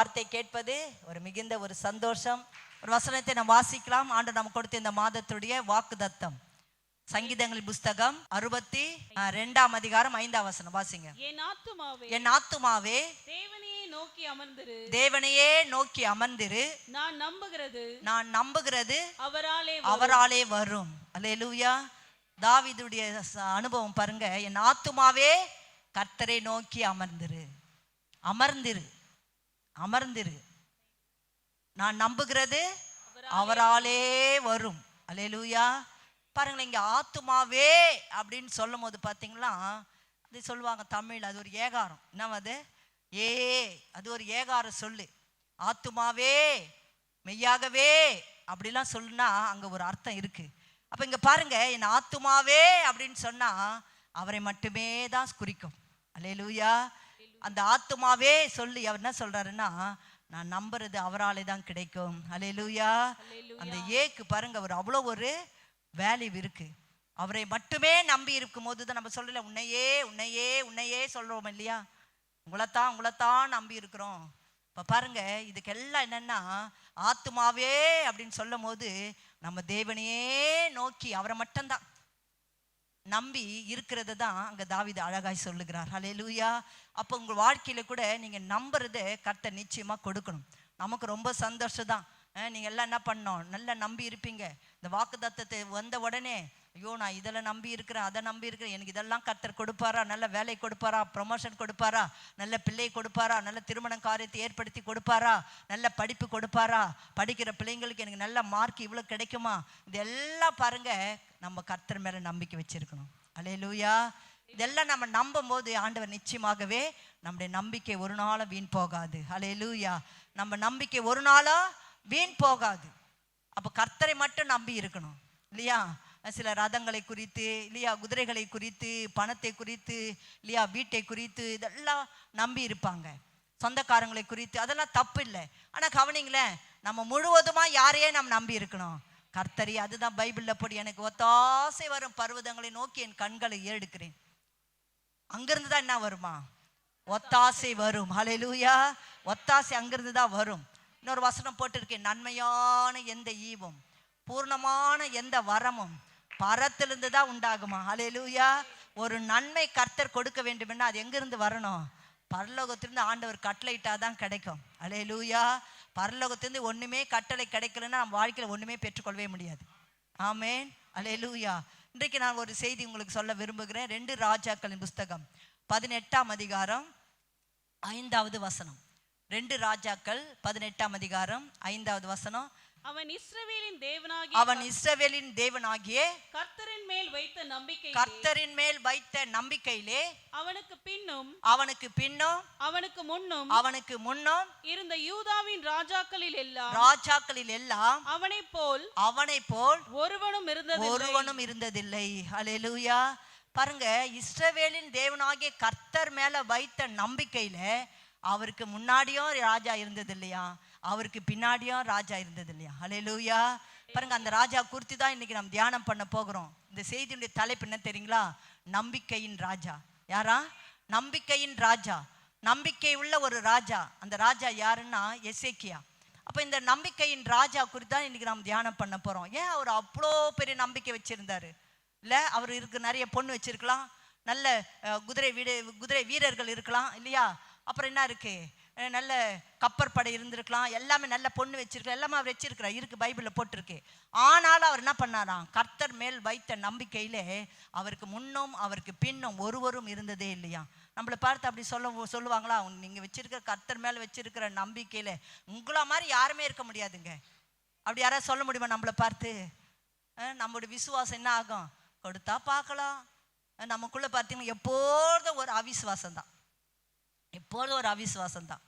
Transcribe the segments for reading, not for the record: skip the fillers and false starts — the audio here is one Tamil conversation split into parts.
வார்த்தை கேட்பது ஒரு மிகுந்த ஒரு சந்தோஷம். ஒரு வசனத்தை நாம் வாசிக்கலாம். ஆண்டவர் நமக்கு கொடுத்த இந்த மாதத்துடைய வாக்குத்தத்தம் சங்கீதங்களின் புஸ்தகம் 62ஆம் அதிகாரம் 5ஆம் வசனம் வாசிங்க. என் ஆத்துமாவே தேவனையே நோக்கி அமர்ந்திரு, தேவனையே நோக்கி அமர்ந்திரு, நான் நம்புகிறது அவராலே வரும். அல்லேலூயா. தாவீதுடைய அனுபவம் பாருங்க. என் ஆத்துமாவே கர்த்தரை நோக்கி அமர்ந்திரு, நான் நம்புகிறது அவராலே வரும். அல்லேலூயா. பாருங்களேன், இங்க ஆத்துமாவே அப்படின்னு சொல்லும் போது பாத்தீங்களா, அது சொல்லுவாங்க தமிழ், அது ஒரு ஏகாரம். என்ன அது ஒரு ஏகார சொல்லு. ஆத்துமாவே மெய்யாகவே அப்படிலாம் சொல்லுனா அங்க ஒரு அர்த்தம் இருக்கு. அப்ப இங்க பாருங்க, என் ஆத்துமாவே அப்படின்னு சொன்னா அவரை மட்டுமே தான் குறிக்கும். அல்லேலூயா. அந்த ஆத்துமாவே சொல்லி அவர் என்ன சொல்றாருன்னா, நான் நம்புறது அவராலே தான் கிடைக்கும். அல்லேலூயா. அந்த ஏக்கு பாருங்க, அவர் அவ்வளோ ஒரு வேல்யூ இருக்கு. அவரை மட்டுமே நம்பி இருக்கும் போது தான் நம்ம சொல்லல, உன்னையே சொல்றோம் இல்லையா, உங்களைத்தான் நம்பி இருக்கிறோம். இப்ப பாருங்க, இதுக்கெல்லாம் என்னன்னா ஆத்துமாவே அப்படின்னு சொல்லும் போது நம்ம தேவனையே நோக்கி அவரை மட்டும்தான் நம்பி இருக்கிறது தான் அங்க தாவீது அழகாய் சொல்லுகிறார். ஹல்லேலூயா. அப்போ உங்க வாழ்க்கையில கூட நீங்க நம்புறது கர்த்தர் நிச்சயமா கொடுக்கணும். நமக்கு ரொம்ப சந்தோஷம் தான். நீங்க எல்லாம் என்ன பண்ணோம், நல்லா நம்பி இருப்பீங்க. இந்த வாக்குத்தத்தத்தை வந்த உடனே, ஐயோ நான் இதெல்லாம் நம்பி இருக்கிறேன், அதை நம்பி இருக்கிறேன், எனக்கு இதெல்லாம் கர்த்தர் கொடுப்பாரா, நல்ல வேலை கொடுப்பாரா, ப்ரொமோஷன் கொடுப்பாரா, நல்ல பிள்ளை கொடுப்பாரா, நல்ல திருமண காரியத்தை ஏற்படுத்தி கொடுப்பாரா, நல்ல படிப்பு கொடுப்பாரா, படிக்கிற பிள்ளைங்களுக்கு எனக்கு நல்ல மார்க் இவ்வளோ கிடைக்குமா, இதெல்லாம் பாருங்க நம்ம கர்த்தர் மேல நம்பிக்கை வச்சிருக்கணும். அல்லேலூயா. இதெல்லாம் நம்ம நம்பும் போது ஆண்டவர் நிச்சயமாகவே நம்முடைய நம்பிக்கை ஒரு நாளும் வீண் போகாது. அல்லேலூயா. நம்ம நம்பிக்கை ஒரு நாளும் வீண் போகாது. அப்ப கர்த்தரை மட்டும் நம்பி இருக்கணும் இல்லையா. சில ரதங்களை குறித்து இல்லையா, குதிரைகளை குறித்து, பணத்தை குறித்து இல்லையா, வீட்டை குறித்து இதெல்லாம் நம்பி இருப்பாங்க. சொந்தக்காரங்களை குறித்து, அதெல்லாம் தப்பு இல்லை. ஆனா கவனிங்களேன், நம்ம முழுவதுமா யாரையே நம்ம நம்பி இருக்கணும், கர்த்தரி. அதுதான் பைபிள்ல போடி, எனக்கு ஒத்தாசை வரும் பர்வதங்களை நோக்கி என் கண்களை ஏறெடுக்கிறேன். அங்கிருந்து தான் என்ன வருமா, ஒத்தாசை வரும். ஹல்லேலூயா. ஒத்தாசை அங்கிருந்து தான் வரும். இன்னொரு வசனம் போட்டிருக்கேன், நன்மையான எந்த ஈவும் பூர்ணமான எந்த வரமும் பரத்திலிருந்து தான் உண்டாகுமா. ஹல்லேலூயா. ஒரு நன்மை கர்த்தர் கொடுக்க வேண்டும்னா அது எங்கிருந்து வரணும், பரலோகத்திலிருந்து ஆண்டவர் கட்டளையிட்டாதான் கிடைக்கும். ஹல்லேலூயா. பரலோகத்திலிருந்து ஒண்ணுமே கட்டளை கிடைக்கலன்னா நம்ம வாழ்க்கையில ஒண்ணுமே பெற்றுக்கொள்ளவே முடியாது. ஆமேன். ஹல்லேலூயா. இன்றைக்கு நான் ஒரு செய்தி உங்களுக்கு சொல்ல விரும்புகிறேன். 2 ராஜாக்களின் புஸ்தகம் 18ஆம் அதிகாரம் 5வது வசனம். 2 ராஜாக்கள் 18ஆம் அதிகாரம் 5வது வசனம். அவன் இஸ்ரவேலின் தேவனாகிய கர்த்தரின் மேல் வைத்த நம்பிக்கையிலே அவனுக்கு பின்னும் அவனுக்கு முன்னும் இருந்த யூதாவின் ராஜாக்களில் எல்லாம் அவனைப் போல் ஒருவனும் இருந்ததில்லை. ஹல்லேலூயா. பாருங்க, இஸ்ரவேலின் தேவனாகிய கர்த்தர் மேல வைத்த நம்பிக்கையில அவருக்கு முன்னாடியும் ராஜா இருந்தது இல்லையா, அவருக்கு பின்னாடியும் ராஜா இருந்தது இல்லையா. ஹல்லேலூயா. பாருங்க, அந்த ராஜா குறித்து தான் இன்னைக்கு நம்ம தியானம் பண்ண போகிறோம். இந்த செய்தியுடைய தலைப்பு என்ன தெரியுங்களா, நம்பிக்கையின் ராஜா. யாரா? நம்பிக்கையின் ராஜா. நம்பிக்கை உள்ள ஒரு ராஜா. அந்த ராஜா யாருன்னா எசேக்கியா. அப்ப இந்த நம்பிக்கையின் ராஜா குறித்து தான் இன்னைக்கு நாம் தியானம் பண்ண போறோம். ஏன் அவர் அவ்வளோ பெரிய நம்பிக்கை வச்சிருந்தாரு இல்ல, அவர் இருக்கு நிறைய பொண்ணு வச்சிருக்கலாம், நல்ல குதிரை வீரர்கள் இருக்கலாம் இல்லையா, அப்புறம் என்ன இருக்கு, நல்ல கப்பற்படை இருந்திருக்கலாம், எல்லாமே நல்ல பொண்ணு வச்சிருக்கலாம், எல்லாமே அவர் வச்சிருக்கிறார், இருக்கு பைபிள்ல போட்டிருக்கு. ஆனாலும் அவர் என்ன பண்ணாராம், கர்த்தர் மேல் வைத்த நம்பிக்கையிலே அவருக்கு முன்னும் அவருக்கு பின்னும் ஒருவரும் இருந்ததே இல்லையா. நம்மளை பார்த்து அப்படி சொல்லுவாங்களா, நீங்க வச்சிருக்கிற கர்த்தர் மேல வச்சிருக்கிற நம்பிக்கையில உங்கள மாதிரி யாருமே இருக்க முடியாதுங்க. அப்படி யாராவது சொல்ல முடியுமா நம்மளை பார்த்து? நம்மளுடைய விசுவாசம் என்ன ஆகும், கொடுத்தா பார்க்கலாம். நமக்குள்ள பார்த்தீங்கன்னா எப்போதும் ஒரு அவிசுவாசம் தான், எப்போதும் ஒரு அவிசுவாசம் தான்.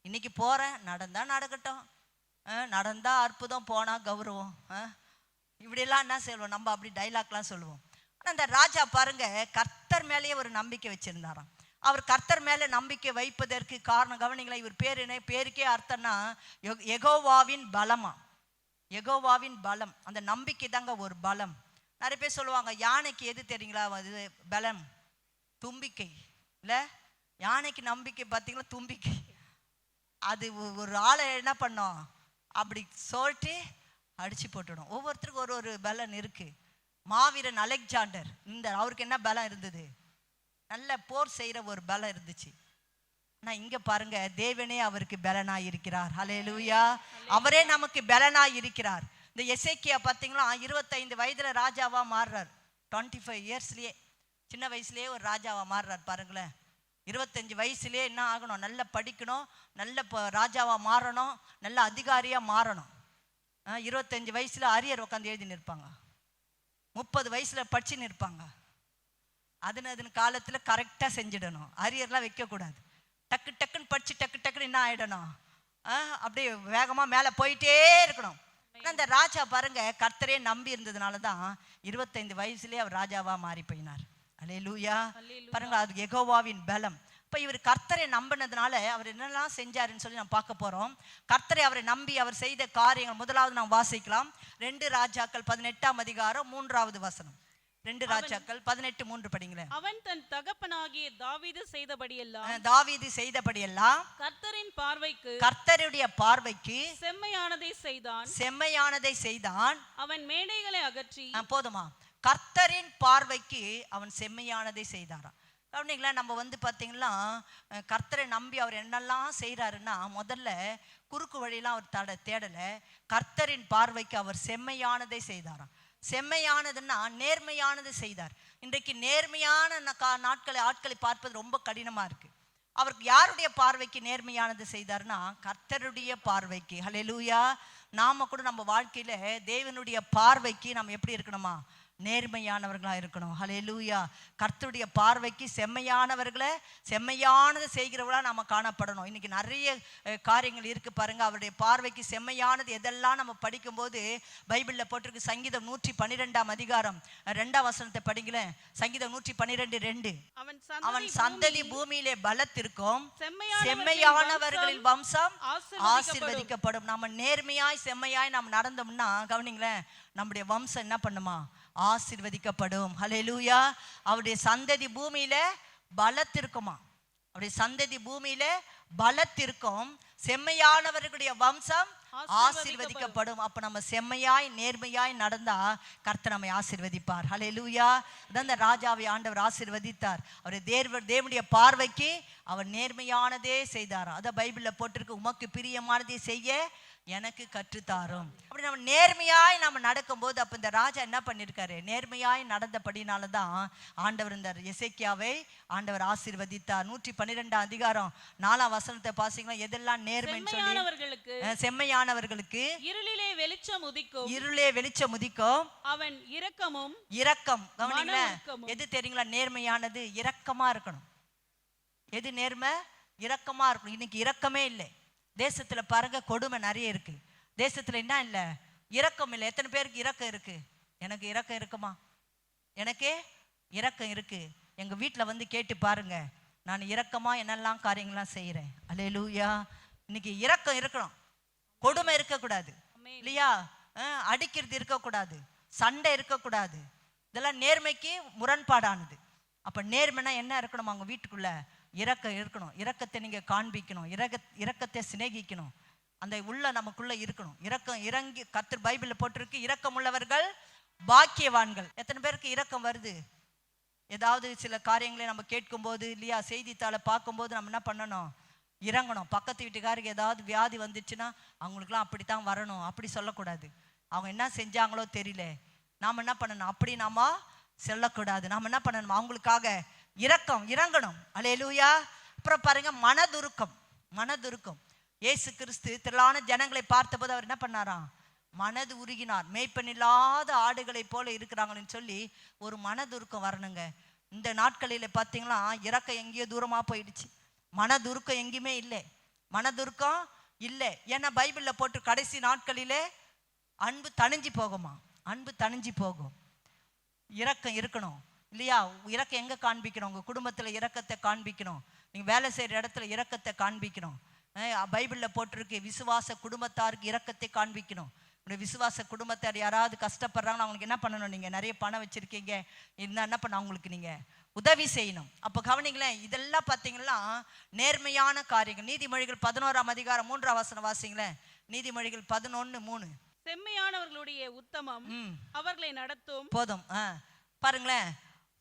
இன்னைக்கு போறேன், நடந்தா நடக்கட்டும், நடந்தா அற்புதம், போனா கௌரவம், இப்படியெல்லாம் என்ன சொல்லுவோம் நம்ம, அப்படி டைலாக்லாம் சொல்லுவோம். ஆனால் அந்த ராஜா பாருங்க, கர்த்தர் மேலேயே ஒரு நம்பிக்கை வச்சிருந்தாராம். அவர் கர்த்தர் மேல நம்பிக்கை வைப்பதற்கு காரணம் கவனிங்களா, இவர் பேர் என்ன, பேருக்கே அர்த்தம்னா யெகோவாவின் பலமா. யெகோவாவின் பலம், அந்த நம்பிக்கை தாங்க ஒரு பலம். நிறைய பேர் சொல்லுவாங்க, யானைக்கு எது தெரியுங்களா அது பலம், தும்பிக்கை இல்ல. யானைக்கு நம்பிக்கை பார்த்தீங்களா, தும்பிக்கை. அது ஒரு ஆளை என்ன பண்ணோம், அப்படி சொல்லிட்டு அடிச்சு போட்டுடும். ஒவ்வொருத்தருக்கும் ஒரு ஒரு பலன் இருக்கு. மாவீரன் அலெக்சாண்டர், அவருக்கு என்ன பலம் இருந்தது? நல்ல போர் செய்யற ஒரு பலம் இருந்துச்சு. நான் இங்க பாருங்க, தேவனே அவருக்கு பலனாய் இருக்கிறார். ஹல்லேலூயா. அவரே நமக்கு பலனாய் இருக்கிறார். இந்த எசேக்கியா பார்த்தீங்களா, 25 வயதுல ராஜாவா மாறுறார். 25 இயர்ஸ்லயே, சின்ன வயசுலயே ஒரு ராஜாவா மாறுறார் பாருங்களேன். 25 வயசுலயே என்ன ஆகணும், நல்லா படிக்கணும், நல்ல ராஜாவா மாறணும், நல்ல அதிகாரியா மாறணும். 25 வயசுல அரியர் உட்காந்து எழுதி நிற்பாங்க, 30 வயசுல படிச்சு நிற்பாங்க. அதுன்னு காலத்துல கரெக்டா செஞ்சிடணும், அரியர்லாம் வைக்க கூடாது. டக்கு டக்குன்னு படிச்சு டக்கு டக்குன்னு என்ன ஆயிடணும், அப்படியே வேகமா மேல போயிட்டே இருக்கணும். அந்த ராஜா பாருங்க, கர்த்தரே நம்பி இருந்ததுனாலதான் 25 வயசுலயே அவர் ராஜாவா மாறி போயினார். அல்லேலூயா. பாருங்க, அது யெகோவாவின் பலம். இப்ப இவர் கர்த்தரை நம்பினதுனால அவர் என்னெல்லாம் செஞ்சாருன்னு சொல்லி நாம் பார்க்க போறோம். கர்த்தரை அவரை நம்பி அவர் செய்த காரியங்கள் முதலாவது நாம் வாசிக்கலாம். 2 ராஜாக்கள் 18ஆம் அதிகாரம் 3வது வசனம். 2 ராஜாக்கள் 18:3 படிங்களேன். அவன் தன் தகப்பனாகிய தாவீது செய்தபடியெல்லாம் கர்த்தருடைய பார்வைக்கு செம்மையானதை செய்தான். அவன் மேடைகளை அகற்றி, போதுமா, கர்த்தரின் பார்வைக்கு அவன் செம்மையானதை செய்தாராம். கவனிங்களா, நம்ம பார்த்தீங்கன்னா கர்த்தரை நம்பி அவர் என்னெல்லாம் செய்கிறாருன்னா, முதல்ல குறுக்கு வழியெல்லாம் அவர் தேடலை. கர்த்தரின் பார்வைக்கு அவர் செம்மையானதை செய்தாராம். செம்மையானதுன்னா நேர்மையானது செய்தார். இன்றைக்கு நேர்மையான ஆட்களை பார்ப்பது ரொம்ப கடினமா இருக்கு. அவருக்கு யாருடைய பார்வைக்கு நேர்மையானது செய்தார்னா, கர்த்தருடைய பார்வைக்கு. ஹல்லேலூயா. நாம கூட நம்ம வாழ்க்கையில தேவனுடைய பார்வைக்கு நம்ம எப்படி இருக்கணுமா, நேர்மையானவர்களா இருக்கணும். ஹல்லேலூயா. கர்த்தருடைய பார்வைக்கு செம்மையானவர்களை, செம்மையானது செய்கிறவர்களா நாம காணப்படணும். இன்னைக்கு நிறைய காரியங்கள் இருக்கு பாருங்க. அவருடைய பார்வைக்கு செம்மையானது எதெல்லாம் நம்ம படிக்கும்போது பைபிள்ல போட்டிருக்கு. சங்கீதம் 112ஆம் அதிகாரம் 2ஆம் வசனத்தை படிங்களேன். சங்கீதம் 112:2. அவன் சந்ததி பூமியிலே பலத்திற்கும் செம்மையானவர்களின் வம்சம் ஆசீர்வதிக்கப்படும். நம்ம நேர்மையாய் செம்மையாய் நாம் நடந்தோம்னா, கவனிங்களேன், நம்முடைய வம்சம் என்ன பண்ணுமா, ஆசீர்வதிக்கப்படும். ஹல்லேலூயா. அவருடைய சந்ததி பூமியில பலத்திற்குமா, அவருடைய சந்ததி பூமியில பலத்திற்கும், செம்மையானவர்களுடைய வம்சம் ஆசீர்வதிக்கப்படும். அப்ப நம்ம செம்மையாய் நேர்மையாய் நடந்தா கர்த்தர் நம்மை ஆசீர்வதிப்பார். ஹல்லேலூயா. அந்த ராஜாவை ஆண்டவர் ஆசீர்வதித்தார். அவர் தேவனுடைய பார்வைக்கு அவர் நேர்மையானதே செய்தார். அத பைபிள்ல போட்டிருக்கு, உமக்கு பிரியமானதை செய்ய எனக்கு கற்றுத்தாரும். அப்படி நம்ம நேர்மையாய் நம்ம நடக்கும்போது, அப்ப இந்த ராஜா என்ன பண்ணிருக்காரு, நேர்மையாய் நடந்தபடினாலதான் ஆண்டவர் இந்த எசேக்கியாவை ஆண்டவர் ஆசீர்வதித்தார். 112ஆம் அதிகாரம் 4ஆம் வசனத்தை பாத்தீங்கன்னா, எதெல்லாம் நேர்மைன்னு சொல்லி, செம்மையானவர்களுக்கு இருளிலே வெளிச்சம் உதிக்கும், அவன் இரக்கம். கவனிங்களேன், எது தெரியுங்களா நேர்மையானது? இரக்கமா இருக்கணும். எது நேர்மை? இரக்கமா இருக்கணும். இன்னைக்கு இரக்கமே இல்லை தேசத்துல பாருங்க. கொடுமை நிறைய இருக்கு தேசத்துல. என்ன இல்லை, இரக்கம் இல்லை. எத்தனை பேருக்கு இரக்கம் இருக்கு? எனக்கு இரக்கம் இருக்குமா? எனக்கு இரக்கம் இருக்கு. எங்க வீட்டுல கேட்டு பாருங்க, நான் இரக்கமா என்னெல்லாம் காரியங்கள்லாம் செய்யறேன். அல்லேலூயா. இன்னைக்கு இரக்கம் இருக்கணும், கொடுமை இருக்கக்கூடாது இல்லையா, அடிக்கிறது இருக்கக்கூடாது, சண்டை இருக்கக்கூடாது. இதெல்லாம் நேர்மைக்கு முரண்பாடானது. அப்ப நேர்மைனா என்ன இருக்கணும்? அவங்க வீட்டுக்குள்ள இரக்கம் இருக்கணும். இரக்கத்தை நீங்க காண்பிக்கணும், இரக்கத்தை சிநேகிக்கணும். அந்த உள்ள நமக்குள்ள இருக்கணும். இரக்கம் இறங்கி, கர்த்தர் பைபிள்ல போட்டிருக்கு, இரக்கம் உள்ளவர்கள் பாக்கியவான்கள். எத்தனை பேருக்கு இரக்கம் வருது? ஏதாவது சில காரியங்களை நம்ம கேட்கும் போது இல்லையா, செய்தித்தாளை பார்க்கும்போது நம்ம என்ன பண்ணணும், இறங்கணும். பக்கத்து வீட்டுக்காருக்கு ஏதாவது வியாதி வந்துச்சுன்னா அவங்களுக்குலாம் அப்படித்தான் வரணும் அப்படி சொல்லக்கூடாது. அவங்க என்ன செஞ்சாங்களோ தெரியல, நாம என்ன பண்ணணும், அப்படி நாம சொல்லக்கூடாது. நாம என்ன பண்ணணும், அவங்களுக்காக இறங்கணும். அல்லேலூயா. அப்புறம் பாருங்க, மனதுருக்கம். இயேசு கிறிஸ்து திரளான ஜனங்களை பார்த்தபோது அவர் என்ன பண்ணாராம், மனது உருகினார். மேய்ப்பன் இல்லாத ஆடுகளை போல இருக்கிறாங்கன்னு சொல்லி ஒரு மனதுருக்கம் வரணுங்க. இந்த நாட்களில பார்த்தீங்களா, இரக்கம் எங்கேயோ தூரமா போயிடுச்சு. மனதுருக்கம் எங்கேயுமே இல்லை, மனதுருக்கம் இல்லை. ஏன்னா பைபிள்ல போட்டு கடைசி நாட்களிலே அன்பு தணிஞ்சு போகுமா, அன்பு தணிஞ்சு போகும். இரக்கம் இருக்கணும் இல்லையா. இரக்கம் எங்க காண்பிக்கணும்? உங்க குடும்பத்துல இரக்கத்தை காண்பிக்கணும். நீங்க வேலை செய்யற இடத்துல இரக்கத்தை காண்பிக்கணும். பைபிள்ல போட்டிருக்கு, விசுவாச குடும்பத்தாருக்கு இரக்கத்தை காண்பிக்கணும். விசுவாச குடும்பத்தார் யாராவது கஷ்டப்படுறாங்கன்னா அவங்களுக்கு என்ன பண்ணணும், நீங்க நிறைய பணம் வச்சிருக்கீங்க, என்ன பண்ண, அவங்களுக்கு நீங்க உதவி செய்யணும். அப்போ கவனிங்களேன், இதெல்லாம் பார்த்தீங்கன்னா நேர்மையான காரியங்கள். நீதிமொழிகள் 11ஆம் அதிகாரம் 3ஆம் வசனம் வாசிங்களேன். நீதிமொழிகள் 11:3. செம்மையானவர்களுடைய உத்தமம் அவர்களை நடத்தும். போதும். பாருங்களேன்,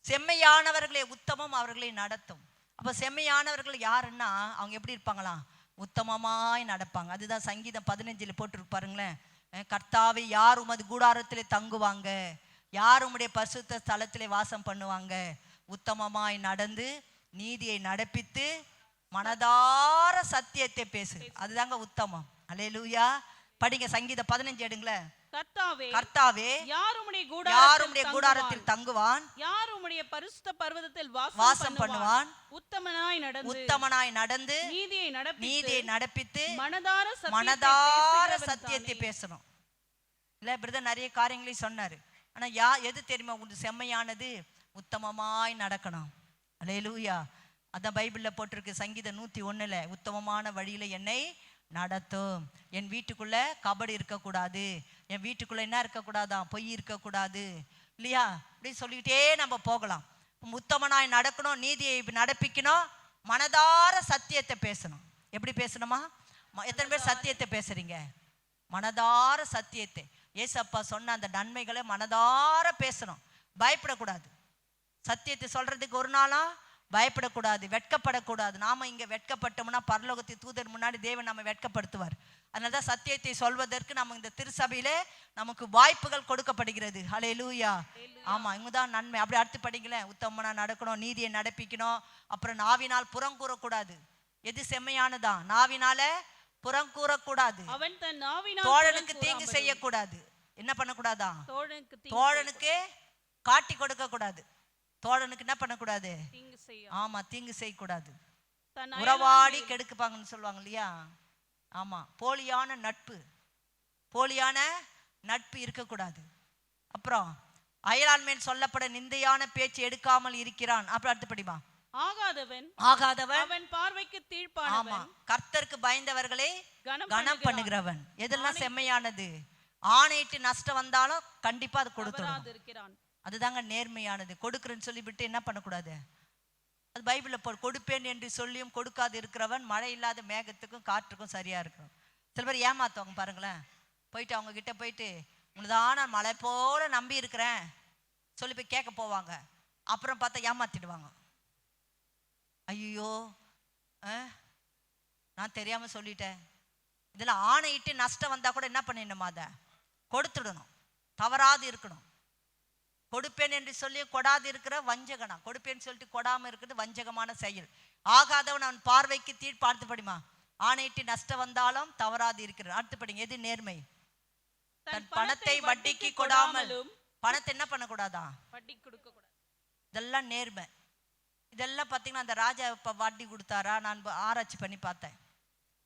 செம்மையானவர்களே உத்தமம் அவர்களை நடத்தும். அப்போ செம்மையானவர்கள் யாருன்னா அவங்க எப்படி இருப்பாங்களாம்? உத்தமமாய் நடப்பாங்க. அதுதான் சங்கீதம் 15 போட்டு பாருங்களேன். கர்த்தாவே, யார் உமது கூடாரத்திலே தங்குவாங்க, யார் உம்முடைய பரிசுத்த ஸ்தலத்திலே வாசம் பண்ணுவாங்க? உத்தமமாய் நடந்து நீதியை நடப்பித்து மனதார சத்தியத்தை பேசு. அதுதாங்க உத்தமம். அல்லேலூயா. படிங்க சங்கீதம் 15 எடுங்களேன். கர்த்தாவே, யார் உம்முடைய கூடாரத்தில் தங்குவான், யார் உம்முடைய பரிசுத்த பர்வதத்தில் வாசம் பண்ணுவான்? உத்தமனாய் நடந்து நீதியை நடப்பித்து மனதார சத்தியத்தை பேசணும். இல்ல பிரதர் நிறைய காரியங்களையும் சொன்னாரு. ஆனா எது தெரியுமா உங்களுக்கு செம்மையானது? உத்தமமாய் நடக்கணும். அல்லேலூயா. அதான் பைபிள்ல போட்டிருக்கு சங்கீதம் 101 உத்தமமான வழியில என்னை நடத்தும். என் வீட்டுக்குள்ள கபடு இருக்கக்கூடாது, என் வீட்டுக்குள்ள என்ன இருக்கக்கூடாதான்? பொய் இருக்கக்கூடாது, இல்லையா? அப்படி சொல்லிக்கிட்டே நம்ம போகலாம். உத்தமனாய் நடக்கணும், நீதியை நடப்பிக்கணும், மனதார சத்தியத்தை பேசணும். எப்படி பேசணுமா? எத்தனை பேர் சத்தியத்தை பேசுறீங்க? மனதார சத்தியத்தை. ஏசப்பா சொன்ன அந்த நன்மைகளை மனதார பேசணும். பயப்படக்கூடாது. சத்தியத்தை சொல்றதுக்கு ஒரு நாளா பயப்படக்கூடாது, வெட்கப்படக்கூடாது. நாம இங்க வெட்கப்பட்டோம்னா பரலோகத்தை தூதர் முன்னாடி தேவன் நம்ம வெட்கப்படுத்துவார். அதனாலதான் சத்தியத்தை சொல்வதற்கு நம்ம இந்த திருசபையிலே நமக்கு வாய்ப்புகள் கொடுக்கப்படுகிறது. ஹல்லேலூயா. ஆமா, இவங்கதான் நன்மை. அப்படி அடுத்து படிங்களேன். உத்தமனா நடக்கணும், நீதியை நடப்பிக்கணும். அப்புறம் நாவினால் புறம் கூறக்கூடாது. எது செம்மையானதான்? நாவினால புறம் கூறக்கூடாது. தோழனுக்கு தீங்கு செய்யக்கூடாது. என்ன பண்ணக்கூடாதா? தோழனுக்கு காட்டி கொடுக்க கூடாது. தோழனுக்கு என்ன பண்ணக்கூடாது? ஆமா, தீங்கு செய்யக்கூடாது. உறவாடி கெடுக்குப்பாங்கன்னு சொல்லுவாங்க இல்லையா? ஆமா, போலியான நட்பு இருக்கக்கூடாது. அப்புறம் அயலான் மேல் சொல்லப்பட நிந்தையான பேச்சு எடுக்காமல் இருக்கிறான். அப்புறம் அடுத்து படிமா. ஆகாதவன் அவன் பார்வைக்கு தீர்ப்பானவன். கர்த்தருக்கு பயந்தவர்களை கனம் பண்ணுகிறவன். எதெல்லாம் செம்மையானது? ஆணையிட்டு நஷ்டம் வந்தாலும் கண்டிப்பா அது கொடுத்துடும். அதுதாங்க நேர்மையானது. கொடுக்குறேன்னு சொல்லிவிட்டு என்ன பண்ணக்கூடாது? அது பைபிள்ல கொடுப்பேன் என்று சொல்லியும் கொடுக்காது இருக்கிறவன் மழை இல்லாத மேகத்துக்கும் காற்றுக்கும் சரியா இருக்கணும். சில பேர் ஏமாத்துவாங்க பாருங்களேன். போயிட்டு அவங்க கிட்ட போயிட்டு உனதான் நான் மழை போல நம்பி இருக்கிறேன் சொல்லி போய் கேட்க போவாங்க. அப்புறம் பார்த்தா ஏமாத்திடுவாங்க. ஐயோ, நான் தெரியாம சொல்லிட்டேன். இதெல்லாம் ஆணையிட்டு நஷ்டம் வந்தா கூட என்ன பண்ணிடணுமா? அதை கொடுத்துடணும். தவறாது இருக்கணும். கொடுப்பேன் என்று சொல்லி கொடாது இருக்கிற வஞ்சகனா. கொடுப்பேன்னு சொல்லிட்டு கொடாம இருக்கிறது வஞ்சகமான செயல். ஆகாதவன் அவன் பார்வைக்கு தீர்ப்பார்த்து படிமா. ஆணையிட்டு நஷ்டம் வந்தாலும் தவறாது இருக்கிற. அடுத்து படிங்க. எது நேர்மை? தன் பணத்தை வட்டிக்கு கொடாமலும். பணத்தை என்ன பண்ணக்கூடாதா? வட்டி கொடுக்க கூடாது. இதெல்லாம் நேர்மை. இதெல்லாம் பார்த்தீங்கன்னா அந்த ராஜா இப்போ வட்டி கொடுத்தாரா? நான் ஆராய்ச்சி பண்ணி பார்த்தேன்.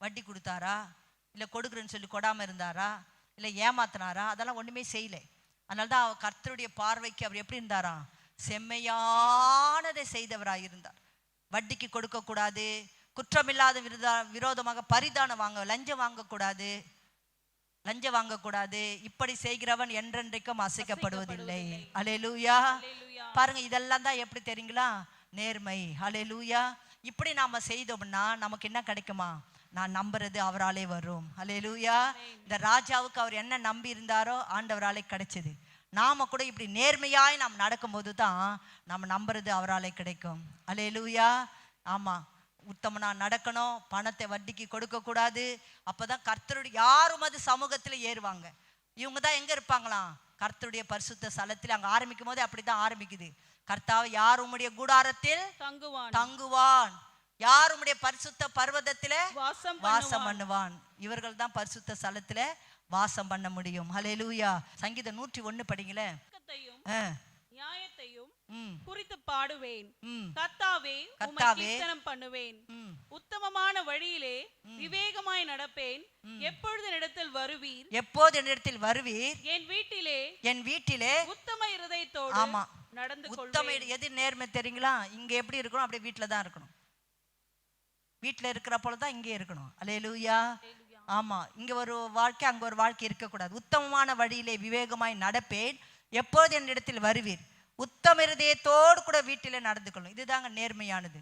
வட்டி கொடுத்தாரா, இல்லை கொடுக்குறேன்னு சொல்லி கொடாமல் இருந்தாரா, இல்லை ஏமாத்தினாரா? அதெல்லாம் ஒன்றுமே செய்யலை. அதனால தான் அவர் கர்த்தருடைய பார்வைக்கு அவர் எப்படி இருந்தாரா? செம்மையானதை செய்தவராக இருந்தார். வட்டிக்கு கொடுக்கக்கூடாது, குற்றமில்லாத விரோதமாக பரிதானம் லஞ்சம் வாங்கக்கூடாது. இப்படி செய்கிறவன் என்றென்றைக்கும் அசைக்கப்படுவதில்லை. அல்லேலூயா. பாருங்க, இதெல்லாம் தான் எப்படி தெரியுங்களா? நேர்மை. அல்லேலூயா. இப்படி நாம செய்தோம்னா நமக்கு என்ன கிடைக்குமா? நான் நம்புறது அவராலே வரும். அல்லேலூயா. இந்த ராஜாவுக்கு அவர் என்ன நம்பி இருந்தாரோ ஆண்டவராலே கிடைச்சது. நாம கூட இப்படி நேர்மையாய் நாம் நடக்கும்போது தான் நம்ம நம்புறது அவராலே கிடைக்கும். அல்லேலூயா. ஆமா, உத்தமனா நடக்கணும். பணத்தை வட்டிக்கு கொடுக்க கூடாது. அப்பதான் கர்த்தருடைய யாரும் அது சமூகத்துல ஏறுவாங்க. இவங்க தான் எங்க இருப்பாங்களாம்? கர்த்தருடைய பரிசுத்த ஸ்தலத்தில். அங்க ஆரம்பிக்கும் போதே அப்படிதான் ஆரம்பிக்குது. கர்த்தாவே, யார் உம்முடைய கூடாரத்தில் தங்குவான், யார் உம்முடைய பரிசுத்த பர்வதத்திலே வாசம் பண்ணுவான். இவர்கள் தான் பரிசுத்த ஸ்தலத்திலே வாசம் பண்ண முடியும். ஹல்லேலூயா. சங்கீதம் 101 படிங்களேன். நியாயத்தையும் குறித்து பாடுவேன். கர்த்தாவே, உம்மை கீர்த்தனம் பண்ணுவேன். உத்தமமான வழியிலே விவேகமாய் நடப்பேன். எப்பொழுது என்னிடத்தில் வருவீர்? என் வீட்டிலே உத்தம இருதயத்தோடு நடந்து கொள்வேன். உத்தம எது நேர்மை தெரியுங்களா? இங்க எப்படி இருக்கணும்? அப்படியே வீட்டுல தான் இருக்கணும். வீட்டுல இருக்கிற போலதான் இங்கே இருக்கணும். அல்லேலூயா. ஆமா, இங்க ஒரு வாழ்க்கை, அங்க ஒரு வாழ்க்கை இருக்கக்கூடாது. உத்தமமான வழியிலே விவேகமாய் நடப்பேன். எப்போது என்னிடத்தில் வருவீர்? உத்தம இருதயத்தோடு கூட வீட்டிலே நடந்து கொள்ளும். இதுதாங்க நேர்மையானது.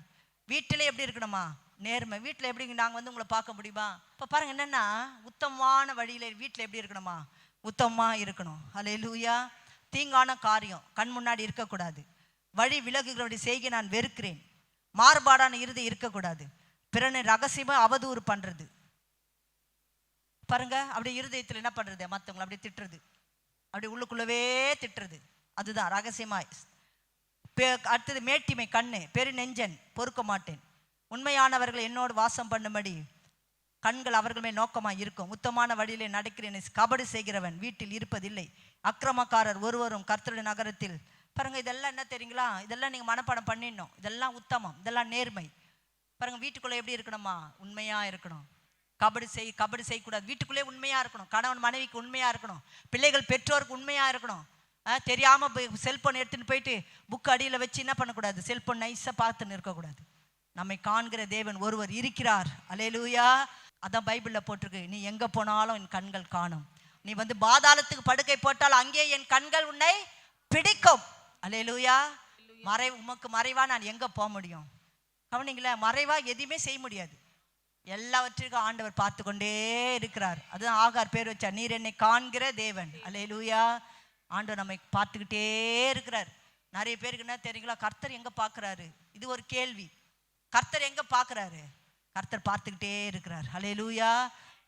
வீட்டிலே எப்படி இருக்கணுமா? நேர்மை. வீட்டில் எப்படி நாங்கள் வந்து உங்களை பார்க்க முடியுமா? இப்போ பாருங்க, என்னன்னா உத்தமமான வழியில வீட்டில் எப்படி இருக்கணுமா? உத்தமமா இருக்கணும். அல்லேலூயா. தீங்கான காரியம் கண் முன்னாடி இருக்கக்கூடாது. வழி விலகுகளுடைய செய்கை நான் வெறுக்கிறேன். மாறுபாடான இறுதி இருக்கக்கூடாது. பிறனை ரகசியமா அவதூறு பண்றது பாருங்க, அப்படி இருதயத்தில் என்ன பண்றது? மற்றவங்களை அப்படி திட்டுறது, அப்படி உள்ளுக்குள்ளவே திட்டுறது, அதுதான் ரகசியமாய். அடுத்தது மேட்டிமை கண்ணு, பெரு நெஞ்சன், பொறுக்க மாட்டேன். உண்மையானவர்கள் என்னோடு வாசம் பண்ணும்படி கண்கள் அவர்களுமே நோக்கமா இருக்கும். உத்தமான வழியிலே நடக்கிறேன். கபடு செய்கிறவன் வீட்டில் இருப்பதில்லை. அக்கிரமக்காரர் ஒருவரும் கர்த்தருடைய நகரத்தில். பாருங்க, இதெல்லாம் என்ன தெரியுங்களா? இதெல்லாம் நீங்க மனப்பாடம் பண்ணிடணும். இதெல்லாம் உத்தமம், இதெல்லாம் நேர்மை. பாருங்க, வீட்டுக்குள்ள எப்படி இருக்கணுமா? உண்மையா இருக்கணும். கபடு செய்யக்கூடாது. வீட்டுக்குள்ளே உண்மையா இருக்கணும். கணவன் மனைவிக்கு உண்மையா இருக்கணும். பிள்ளைகள் பெற்றோருக்கு உண்மையா இருக்கணும். தெரியாம செல்போன் எடுத்துன்னு போயிட்டு புக் அடியில வச்சு என்ன பண்ணக்கூடாது? செல்போன் நைஸா பார்த்துன்னு இருக்கக்கூடாது. நம்மை காண்கிற தேவன் ஒருவர் இருக்கிறார். அல்லேலூயா. அதான் பைபிள்ல போட்டிருக்கு, நீ எங்க போனாலும் என் கண்கள் காணும். நீ வந்து பாதாளத்துக்கு படுக்கை போட்டால் அங்கே என் கண்கள் உன்னை பிடிக்கும். அல்லேலூயா. உமக்கு மறைவா நான் எங்க போக முடியும்? கவனிங்களா, மறைவா எதுவுமே செய்ய முடியாது. எல்லாவற்றிற்கும் ஆண்டவர் பார்த்து கொண்டே இருக்கிறார். அதுதான் ஆகார் பேர் வச்சார், நீர் என்னை காண்கிற தேவன். அல்லேலூயா. ஆண்டவர் நம்மை பார்த்துக்கிட்டே இருக்கிறார். நிறைய பேருக்கு என்ன தெரியுங்களா? கர்த்தர் எங்க பார்க்கிறாரு? இது ஒரு கேள்வி. கர்த்தர் எங்க பார்க்கிறாரு? கர்த்தர் பார்த்துக்கிட்டே இருக்கிறார். அல்லேலூயா.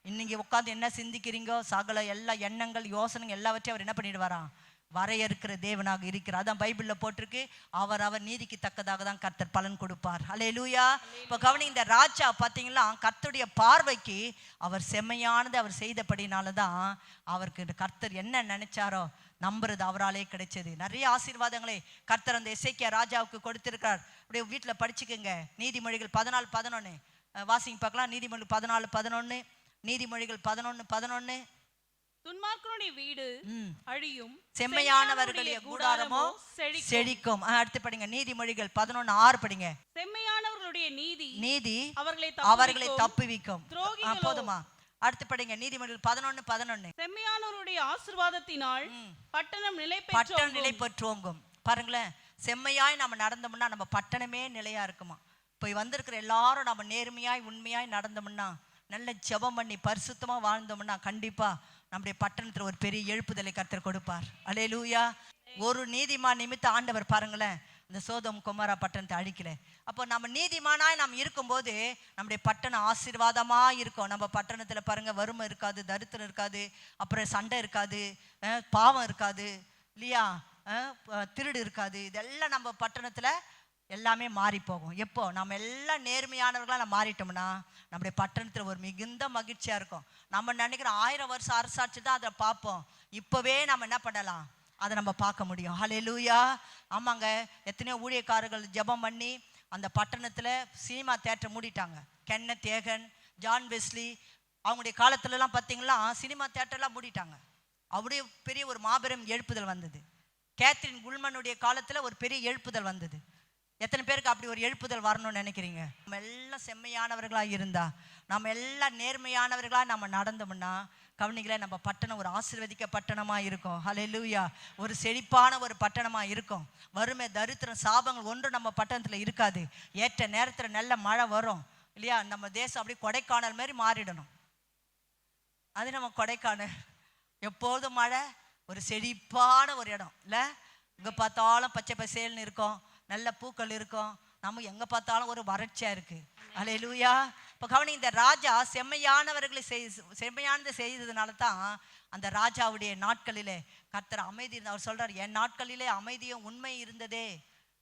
இன்னைக்கு உட்காந்து என்ன சிந்திக்கிறீங்கோ, சகல எல்லா எண்ணங்கள் யோசனைகள் எல்லாவற்றையும் அவர் என்ன பண்ணிடுவாராம்? வரையறுக்கிற தேவனாக இருக்கிறார். அதான் பைபிள்ல போட்டிருக்கு, அவர் நீதிக்கு தக்கதாக தான் கர்த்தர் பலன் கொடுப்பார். அல்லேலூயா. இப்போ கவனி, இந்த ராஜா பார்த்தீங்களா, கர்த்தருடைய பார்வைக்கு அவர் செம்மையானது அவர் செய்தபடினால தான் அவருக்கு கர்த்தர் என்ன நினைச்சாரோ நம்புறது அவராலே கிடைச்சது. நிறைய ஆசீர்வாதங்களை கர்த்தர் அந்த எசேக்கியா ராஜாவுக்கு கொடுத்திருக்கிறார். அப்படியே வீட்டில் படிச்சுக்கோங்க. நீதிமொழிகள் 14:11 வாசிங்க பார்க்கலாம். நீதிமொழிகள் 14:11, நீதிமொழிகள் 11:11. துன்மார்க்கனுடைய வீடு அழியும், செம்மையானவர்களுடைய கூடாரமோ செழிக்கும். அடுத்து படிங்க, நீதிமொழிகள் 11:6 படிங்க. செம்மையானவர்களுடைய நீதி அவர்களை தப்புவிக்கும். போதுமா? அடுத்து படிங்க, நீதிமொழிகள் 11:11. செம்மையானவருடைய ஆசீர்வாதத்தினால் பட்டணம் நிலை பெற்றோங்கும். பாருங்களேன், செம்மையாய் நம்ம நடந்தோம்னா நம்ம பட்டணமே நிலையா இருக்குமா. போய் வந்திருக்கிற எல்லாரும் நம்ம நேர்மையாய் உண்மையாய் நடந்தோம்னா, நல்ல ஜெபம் பண்ணி பரிசுத்தமா வாழ்ந்தோம்னா கண்டிப்பா நம்முடைய பட்டணத்துல ஒரு பெரிய எழுப்புதலை கர்த்தர் கொடுப்பார். அல்லேலூயா. ஒரு நீதிமான் நிமித்த ஆண்டவர் பாருங்களேன் இந்த சோதம் கொமரா பட்டணத்தை அழிக்கல. அப்போ நம்ம நீதிமானாய் நாம் இருக்கும்போது நம்முடைய பட்டணம் ஆசீர்வாதமா இருக்கும். நம்ம பட்டணத்துல பாருங்க, வறுமை இருக்காது, தரித்திரம் இருக்காது, அப்புறம் சண்டை இருக்காது, பாவம் இருக்காது, இல்லையா, திருடு இருக்காது. இதெல்லாம் நம்ம பட்டணத்துல எல்லாமே மாறி போகும். எப்போ நம்ம எல்லாம் நேர்மையானவர்களாக நம்ம மாறிட்டோம்னா நம்முடைய பட்டணத்தில் ஒரு மிகுந்த மகிழ்ச்சியா இருக்கும். நம்ம நினைக்கிற 1000 வருஷம் அரசாட்சி தான் அதை பார்ப்போம். இப்பவே நம்ம என்ன பண்ணலாம்? அதை நம்ம பார்க்க முடியும். ஹல்லேலூயா. ஆமாங்க, எத்தனையோ ஊழியக்காரர்கள் ஜெபம் பண்ணி அந்த பட்டணத்தில் சினிமா தியேட்டர் மூடிட்டாங்க. கென்னத் ஏகன், ஜான் வெஸ்லி அவங்களுடைய காலத்துலலாம் பார்த்தீங்களா சினிமா தியேட்டர்லாம் மூடிட்டாங்க. அப்படியே பெரிய ஒரு மாபெரும் எழுப்புதல் வந்தது. கேத்ரின் குல்மனுடைய காலத்தில் ஒரு பெரிய எழுப்புதல் வந்தது. எத்தனை பேருக்கு அப்படி ஒரு எழுப்புதல் வரணும்னு நினைக்கிறீங்க? நம்ம எல்லாம் செம்மையானவர்களாக இருந்தா, நம்ம எல்லாம் நேர்மையானவர்களாக நம்ம நடந்தோம்னா கவனிங்களே, நம்ம பட்டணம் ஒரு ஆசீர்வதிக்க பட்டணமா இருக்கும். ஹல்லேலூயா. ஒரு செழிப்பான ஒரு பட்டணமா இருக்கும். வறுமை, தரித்திரம், சாபங்கள் ஒன்றும் நம்ம பட்டணத்துல இருக்காது. ஏற்ற நேரத்துல நல்ல மழை வரும், இல்லையா? நம்ம தேசம் அப்படி கொடைக்கானல் மாதிரி மாறிடணும். அது நம்ம கொடைக்கானல், எப்போதும் மழை, ஒரு செழிப்பான ஒரு இடம் இல்ல. இங்க பார்த்தாலும் பச்சை பசேல்னு இருக்கும், நல்ல பூக்கள் இருக்கும். நம்ம எங்க பார்த்தாலும் ஒரு வறட்சியா இருக்கு. அல்லேலூயா. இப்போ கவனி, இந்த ராஜா செம்மையானவர்களை செம்மையானதை செய்ததுனால தான் அந்த ராஜாவுடைய நாட்களிலே கர்த்தர் அமைதி இருந்தார். அவர் சொல்றார், என் நாட்களிலே அமைதியும் உண்மை இருந்ததே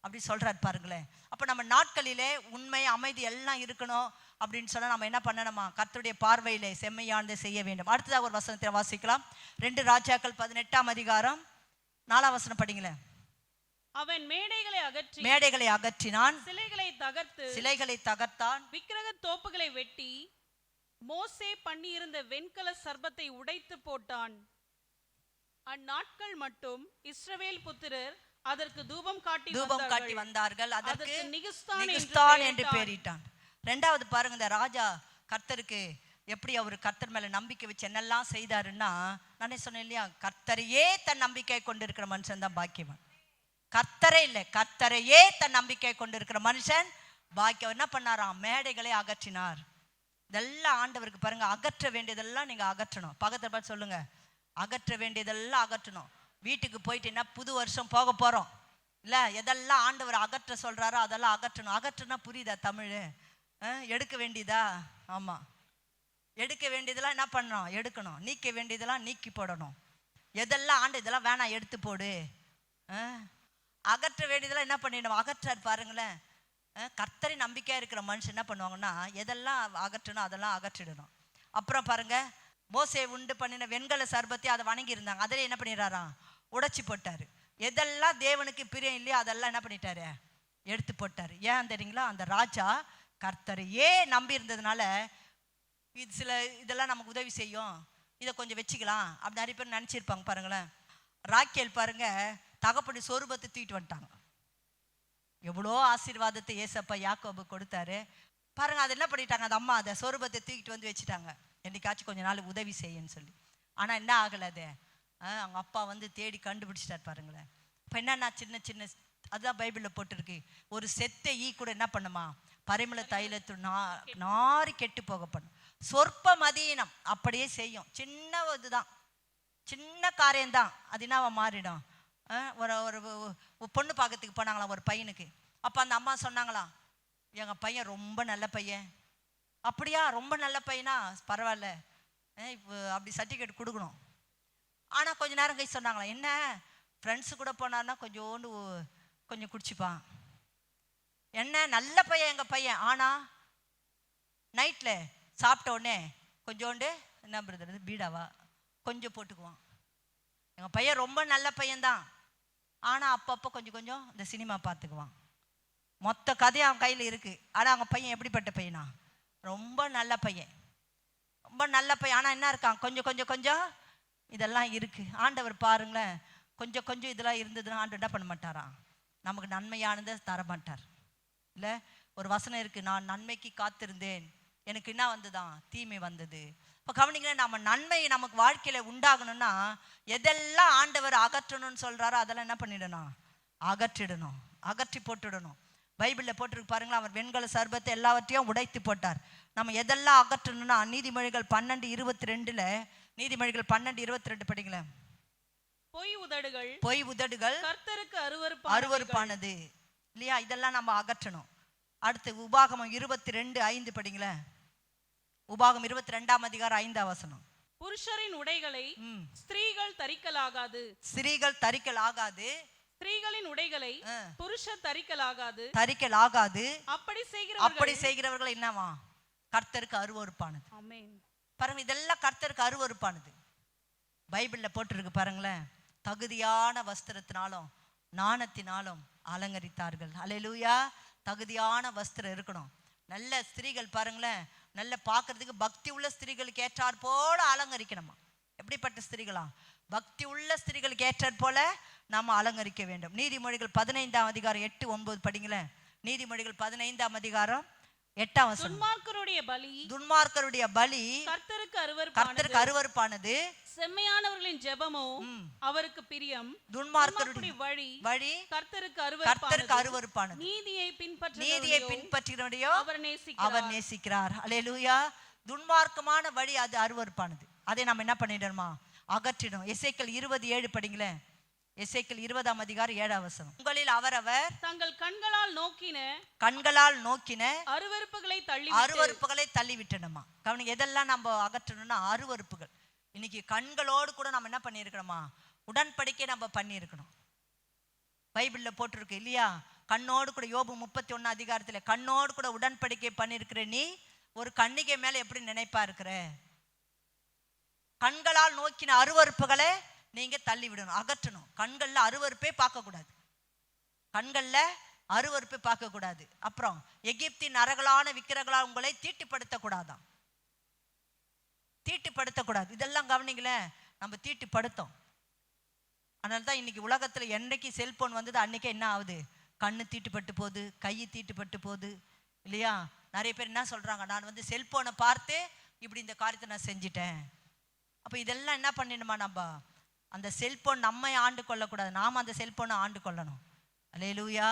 அப்படி சொல்றாரு. பாருங்களேன், அப்போ நம்ம நாட்களிலே உண்மை அமைதி எல்லாம் இருக்கணும் அப்படின்னு சொன்னா நம்ம என்ன பண்ணணுமா? கர்த்தருடைய பார்வையிலே செம்மையானதை செய்ய வேண்டும். அடுத்ததாக ஒரு வசனத்தை வாசிக்கலாம். 2 ராஜாக்கள் 18ஆம் அதிகாரம் 4ஆம் வசனம் படிங்களேன். அவன் மேடைகளை அகற்றினான், சிலைகளை தகர்த்தான், விக்கிரக தோப்புகளை வெட்டி மோசே பண்ணியிருந்த வெண்கல சர்பத்தை உடைத்து போட்டான். அந்நாட்கள் மட்டும் இஸ்ரவேல் புத்திரர் அதற்கு தூபம் காட்டி வந்தார்கள். அதற்கு நிகுஸ்தான் என்று பெயரிட்டான். 2வது பாருங்க, இந்த ராஜா கர்த்தருக்கு எப்படி அவர் கர்த்தர் மேல நம்பிக்கை வச்சு என்னெல்லாம் செய்தாருன்னா, நானே சொன்னேன் இல்லையா, கர்த்தரையே தன் நம்பிக்கை கொண்டிருக்கிற மனுஷன் தான் பாக்கியவான். கர்த்தரே இல்லை, கர்த்தரையே தன் நம்பிக்கை கொண்டிருக்கிற மனுஷன் பாக்கியம். என்ன பண்ணாராம்? மேடைகளை அகற்றினார். இதெல்லாம் ஆண்டவருக்கு பாருங்க, அகற்ற வேண்டியதெல்லாம் நீங்க அகற்றணும். பக்கத்துல பார்த்து சொல்லுங்க, அகற்ற வேண்டியதெல்லாம் அகற்றணும். வீட்டுக்கு போயிட்டீங்கன்னா புது வருஷம் போக போறோம் இல்ல, எதெல்லாம் ஆண்டவர் அகற்ற சொல்றாரோ அதெல்லாம் அகற்றணும். அகற்றுனா புரியுதா தமிழ்? எடுக்க வேண்டியதா? ஆமா, எடுக்க வேண்டியதெல்லாம் என்ன பண்ணணும்? எடுக்கணும். நீக்க வேண்டியதெல்லாம் நீக்கி போடணும். எதெல்லாம் ஆண்டு இதெல்லாம் வேணாம் எடுத்து போடு. அகற்ற வேண்டியதெல்லாம் என்ன பண்ணிடணும்? அகற்றார் பாருங்களேன். கர்த்தரை நம்பிக்கையா இருக்கிற மனுஷன் என்ன பண்ணுவாங்கன்னா, எதெல்லாம் அகற்றணும் அதெல்லாம் அகற்றிடணும். அப்புறம் பாருங்க, மோசே உண்டு பண்ணின வெண்கல சர்பத்தை அதை வணங்கி இருந்தாங்க, அதில் என்ன பண்ணிடுறாராம்? உடைச்சி போட்டாரு. எதெல்லாம் தேவனுக்கு பிரியம் இல்லையோ அதெல்லாம் என்ன பண்ணிட்டாரு? எடுத்து போட்டாரு. ஏன் தெரியுங்களா? அந்த ராஜா கர்த்தரையே நம்பி இருந்ததுனால இது சில இதெல்லாம் நமக்கு உதவி செய்யும், இதை கொஞ்சம் வச்சுக்கலாம் அப்படி நிறைய பேர் நினச்சிருப்பாங்க. பாருங்களேன், ராக்கேல் பாருங்க, தகப்படி சொரூபத்தை தூக்கிட்டு வந்துட்டாங்க. எவ்வளோ ஆசீர்வாதத்தை ஏசப்பா யாக்கோபு கொடுத்தாரு பாருங்க. அது என்ன பண்ணிட்டாங்க? அந்த அம்மா அதை சொரூபத்தை தூக்கிட்டு வந்து வச்சுட்டாங்க, என்னைக்காச்சும் கொஞ்ச நாள் உதவி செய்யுன்னு சொல்லி. ஆனால் என்ன ஆகலை? அது அவங்க அப்பா வந்து தேடி கண்டுபிடிச்சிட்டார் பாருங்களேன். இப்போ என்னன்னா சின்ன சின்ன அதுதான் பைபிளில் போட்டிருக்கு, ஒரு செத்த ஈ கூட என்ன பண்ணுமா? பரிமள தைலத்து நாரி கெட்டு போக பண்ணும். சொற்ப மதீனம் அப்படியே செய்யும். சின்ன இதுதான், சின்ன காரியம்தான், அது என்னவா மாறிடும்? ஒரு ஒரு பொண்ணு பார்க்கறதுக்கு போனாங்களாம் ஒரு பையனுக்கு. அப்போ அந்த அம்மா சொன்னாங்களாம், எங்கள் பையன் ரொம்ப நல்ல பையன். அப்படியா? ரொம்ப நல்ல பையனா? பரவாயில்ல, இப்போ அப்படி சர்டிஃபிகேட் கொடுக்கணும். ஆனால் கொஞ்ச நேரம் கழிச்சு சொன்னாங்களாம், என்ன ஃப்ரெண்ட்ஸு கூட போனான்னா கொஞ்சம் குடிச்சுப்பான். என்ன நல்ல பையன் எங்கள் பையன், ஆனால் நைட்டில் சாப்பிட்ட உடனே கொஞ்சோண்டு என்ன பிரதர் பீடாவா கொஞ்சம் போட்டுக்குவான். எங்கள் பையன் ரொம்ப நல்ல பையன்தான், ஆனால் அப்பப்போ கொஞ்சம் கொஞ்சம் இந்த சினிமா பார்த்துக்குவான். மொத்த கதையும் அவன் கையில் இருக்குது. ஆனால் அவங்க பையன் எப்படிப்பட்ட பையனா? ரொம்ப நல்ல பையன், ரொம்ப நல்ல பையன். ஆனால் என்ன இருக்கான்? கொஞ்சம் கொஞ்சம் கொஞ்சம் இதெல்லாம் இருக்குது. ஆண்டவர் பாருங்களேன், கொஞ்சம் கொஞ்சம் இதெல்லாம் இருந்ததுன்னா ஆண்டு என்ன பண்ண மாட்டாராம்? நமக்கு நன்மையானதை தர மாட்டார் இல்லை? ஒரு வசனம் இருக்குது, நான் நன்மைக்கு காத்திருந்தேன், எனக்கு என்ன வந்துதான்? தீமை வந்தது. இப்போ கவனிங்களேன், நம்ம நன்மை நமக்கு வாழ்க்கையில் உண்டாகணும்னா எதெல்லாம் ஆண்டவர் அகற்றணும்னு சொல்கிறாரோ அதெல்லாம் என்ன பண்ணிடணும்? அகற்றிடணும், அகற்றி போட்டுடணும். பைபிளில் போட்டிருக்கு பாருங்களா, அவர் வெண்கல சர்பத்தை எல்லாவற்றையும் உடைத்து போட்டார். நம்ம எதெல்லாம் அகற்றணும்னா நீதிமொழிகள் 12:22, நீதிமொழிகள் 12:22 படிங்களேன். பொய் உதடுகள் கர்த்தருக்கு அருவருப்பானது இல்லையா? இதெல்லாம் நம்ம அகற்றணும். அடுத்து உபாகமம் 22:5 படிங்களேன். உபாகம் 22ஆம் அதிகாரம் 5ஆம் வசனம். புருஷரின் உடைகளை ஸ்திரீகள் தரிக்கலாகாது, ஸ்திரீகள் தரிக்கலாகாது, ஸ்திரீகளின் உடைகளை புருஷர் தரிக்கலாகாது, அப்படி செய்கிறவர்கள் என்னவா? கர்த்தருக்கு அருவருப்பானது. ஆமென். பாருங்க, இதெல்லாம் கர்த்தருக்கு அருவருப்பானது. பைபிளில் போட்டிருக்கு பாருங்களேன், தகுதியான வஸ்திரத்தினாலும் நாணத்தினாலும் அலங்கரித்தார்கள். அல்லேலூயா. தகுதியான வஸ்திரம் இருக்கணும். நல்ல ஸ்திரீகள் பாருங்களேன், நல்ல பார்க்கறதுக்கு பக்தி உள்ள ஸ்திரீகளுக்கு ஏற்றாற் போல அலங்கரிக்கணுமா? எப்படிப்பட்ட ஸ்திரீகளா? பக்தி உள்ள ஸ்திரீகளுக்கு ஏற்றாற் போல நாம அலங்கரிக்க வேண்டும். நீதிமொழிகள் 15ஆம் அதிகாரம் 8-9 படிங்களேன். நீதிமொழிகள் 15ஆம் அதிகாரம் 8ஆம் வசனம். துன்மார்க்கருடைய பலி கர்த்தருக்கு அருவருப்பானது, செம்மையானவர்களின் ஜெபமோ அவருக்கு பிரியம். துன்மார்க்கருடைய வழி கர்த்தருக்கு அருவருப்பானது, நீதியை பின்பற்றுகிறவரையோ அவர் நேசிக்கிறார். அல்லேலூயா. துன்மார்க்கமான வழி அது அருவருப்பானது, அதை நம்ம என்ன பண்ணிடணுமா? அகற்றிடும். எசேக்கியேல் 20:7 படிங்களேன். எசேக்கியேல் 20ஆம் அதிகாரம் 7ஆம் வசனம். உங்களில் அவரவர் தங்கள் கண்களால் நோக்கின அருவருப்புகளை தள்ளிவிட்டணுமா? கவனிங்க, எதெல்லாம் நம்ம அகற்றணும்னா அருவருப்புகள். இன்னைக்கு கண்களோடு கூட நம்ம என்ன பண்ணியிருக்கணுமா? உடன்படிக்கை நம்ம பண்ணியிருக்கணும். பைபிளில் போட்டிருக்கு இல்லையா? கண்ணோடு கூட, யோபு 31 அதிகாரத்தில், கண்ணோடு கூட உடன்படிக்கை பண்ணியிருக்கிற நீ ஒரு கன்னிகை மேல எப்படி நினைப்பா இருக்கிற? கண்களால் நோக்கின அருவருப்புகளை நீங்க தள்ளி விடணும், அகற்றணும். கண்கள்ல அருவருப்பே பார்க்கக்கூடாது, கண்கள்ல அருவருப்பே பார்க்கக்கூடாது. அப்புறம் எகிப்தின் நரகலான விக்கிரகளால் உங்களை தீட்டுப்படுத்தக்கூடாதான், தீட்டுப்படுத்தக்கூடாது. இதெல்லாம் கவனிங்களேன், நம்ம தீட்டுப்படுத்தோம். அதனால தான் இன்னைக்கு உலகத்துல என்னைக்கு செல்போன் வந்தது அன்னைக்கு என்ன ஆகுது? கண்ணு தீட்டுப்பட்டு போகுது, கை தீட்டுப்பட்டு போகுது இல்லையா? நிறைய பேர் என்ன சொல்றாங்க, நான் வந்து செல்போனை பார்த்து இப்படி இந்த காரியத்தை நான் செஞ்சிட்டேன். அப்ப இதெல்லாம் என்ன பண்ணிடணுமா? நம்ம அந்த செல்போன் நம்மை ஆண்டு கொள்ளக்கூடாது, நாம் அந்த செல்போனை ஆண்டு கொள்ளணும். அல்லேலூயா.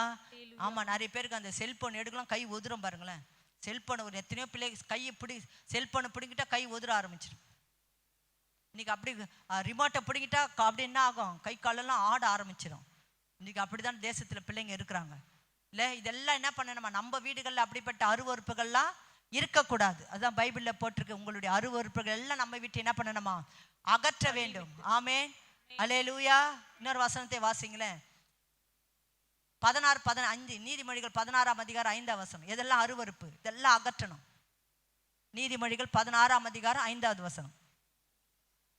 ஆமா, நிறைய பேருக்கு அந்த செல்போன் எடுக்கலாம் கை உதிரும் பாருங்களேன். செல்போன் ஒரு எத்தனையோ பிள்ளை கையை செல்போனை பிடிங்கிட்டா கை உதிர ஆரம்பிச்சிடும். இன்னைக்கு அப்படி ரிமோட்டை பிடிங்கிட்டா அப்படி என்ன ஆகும், கை காலெல்லாம் ஆட ஆரம்பிச்சிடும். இன்னைக்கு அப்படிதான் தேசத்துல பிள்ளைங்க இருக்கிறாங்க இல்ல. இதெல்லாம் என்ன பண்ணணுமா, நம்ம வீடுகள்ல அப்படிப்பட்ட அருவறுப்புகள்லாம் இருக்கக்கூடாது. அதுதான் பைபிள்ல போட்டிருக்கு, உங்களுடைய அருவறுப்புகள் எல்லாம் நம்ம வீட்டு என்ன பண்ணணுமா, அகற்ற வேண்டும். ஆமென், அல்லேலூயா. இன்னொரு வசனத்தை வாசிங்களேன், 16:5 நீதிமொழிகள் 16ஆம் அதிகாரம் 5ஆம் வசனம். எதெல்லாம் அருவறுப்பு, இதெல்லாம் அகற்றணும். நீதிமொழிகள் 16ஆம் அதிகாரம் 5வது வசனம்.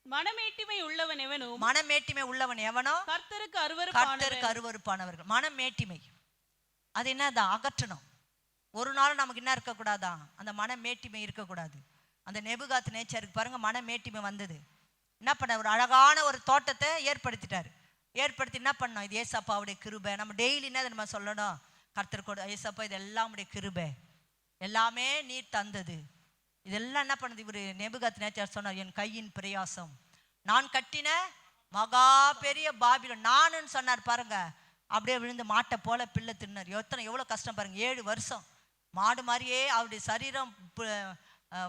மனமேட்டிமை உள்ளவன் எவனோ, மனமேட்டிமை உள்ளவன் எவனோ கர்த்தருக்கு அருவருப்பானவர்கள். மனமேட்டிமை அது என்னதான், அகற்றணும். ஒரு நாள் நமக்கு என்ன இருக்கக்கூடாதா, அந்த மனமேட்டிமை இருக்கக்கூடாது. அந்த நேபுகாத் நேச்சாருக்கு பாருங்க, மனமேட்டிமை வந்தது. என்ன பண்ண, ஒரு அழகான ஒரு தோட்டத்தை ஏற்படுத்திட்டாரு. ஏற்படுத்தி என்ன பண்ணோம், இது ஏசப்பாவுடைய கிருபை. நம்ம டெய்லி என்ன நம்ம சொல்லணும், கர்த்தர் கூட ஏசப்பா இது எல்லாம் உடைய கிருபை, எல்லாமே நீர் தந்தது. இதெல்லாம் என்ன பண்ணுது, இவர் நேபுகாத் நேச்சார் சொன்னார், என் கையின் பிரயாசம், நான் கட்டின மகா பெரிய பாபிலோன் நானுன்னு சொன்னார் பாருங்க. அப்படியே விழுந்து மாட்டை போல பிள்ளை தின்னார். எவ்வளோ கஷ்டம் பாருங்க, 7 வருஷம் மாடு மாதிரியே அவருடைய சரீரம்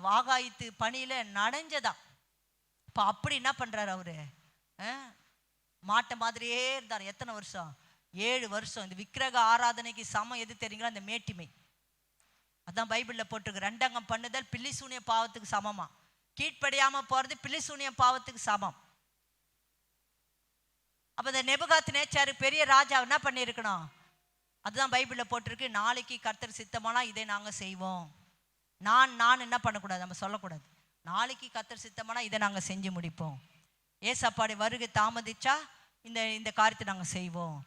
வாகாயித்து பணியில நனைஞ்சதான். இப்போ அப்படி என்ன பண்றாரு அவரு, மாட்டை மாதிரியே இருந்தார். எத்தனை வருஷம், 7 வருஷம். இந்த விக்கிரக ஆராதனைக்கு சமம் எது தெரியுங்களா, இந்த மேட்டிமை. அதான் பைபிள்ல போட்டிருக்கு, 2 அங்கம் பண்ணுதல் பில்லி சூனிய பாவத்துக்கு சமமா, கீழ்ப்படியாம போறது பில்லி சூனிய பாவத்துக்கு சமம். அப்ப இந்த நேபுகாத் நேச்சாரு பெரிய ராஜா என்ன பண்ணிருக்கணும், அதுதான் பைபிள்ல போட்டிருக்கு, நாளைக்கு கர்த்தர் சித்தமானா இதை நாங்க செய்வோம். நான் என்ன பண்ணக்கூடாது, நம்ம சொல்லக்கூடாது, நாளைக்கு கர்த்தர் சித்தமானா இதை நாங்க செஞ்சு முடிப்போம். ஏசப்பாடி வருகை தாமதிச்சா இந்த காரியத்தை நாங்க செய்வோம்,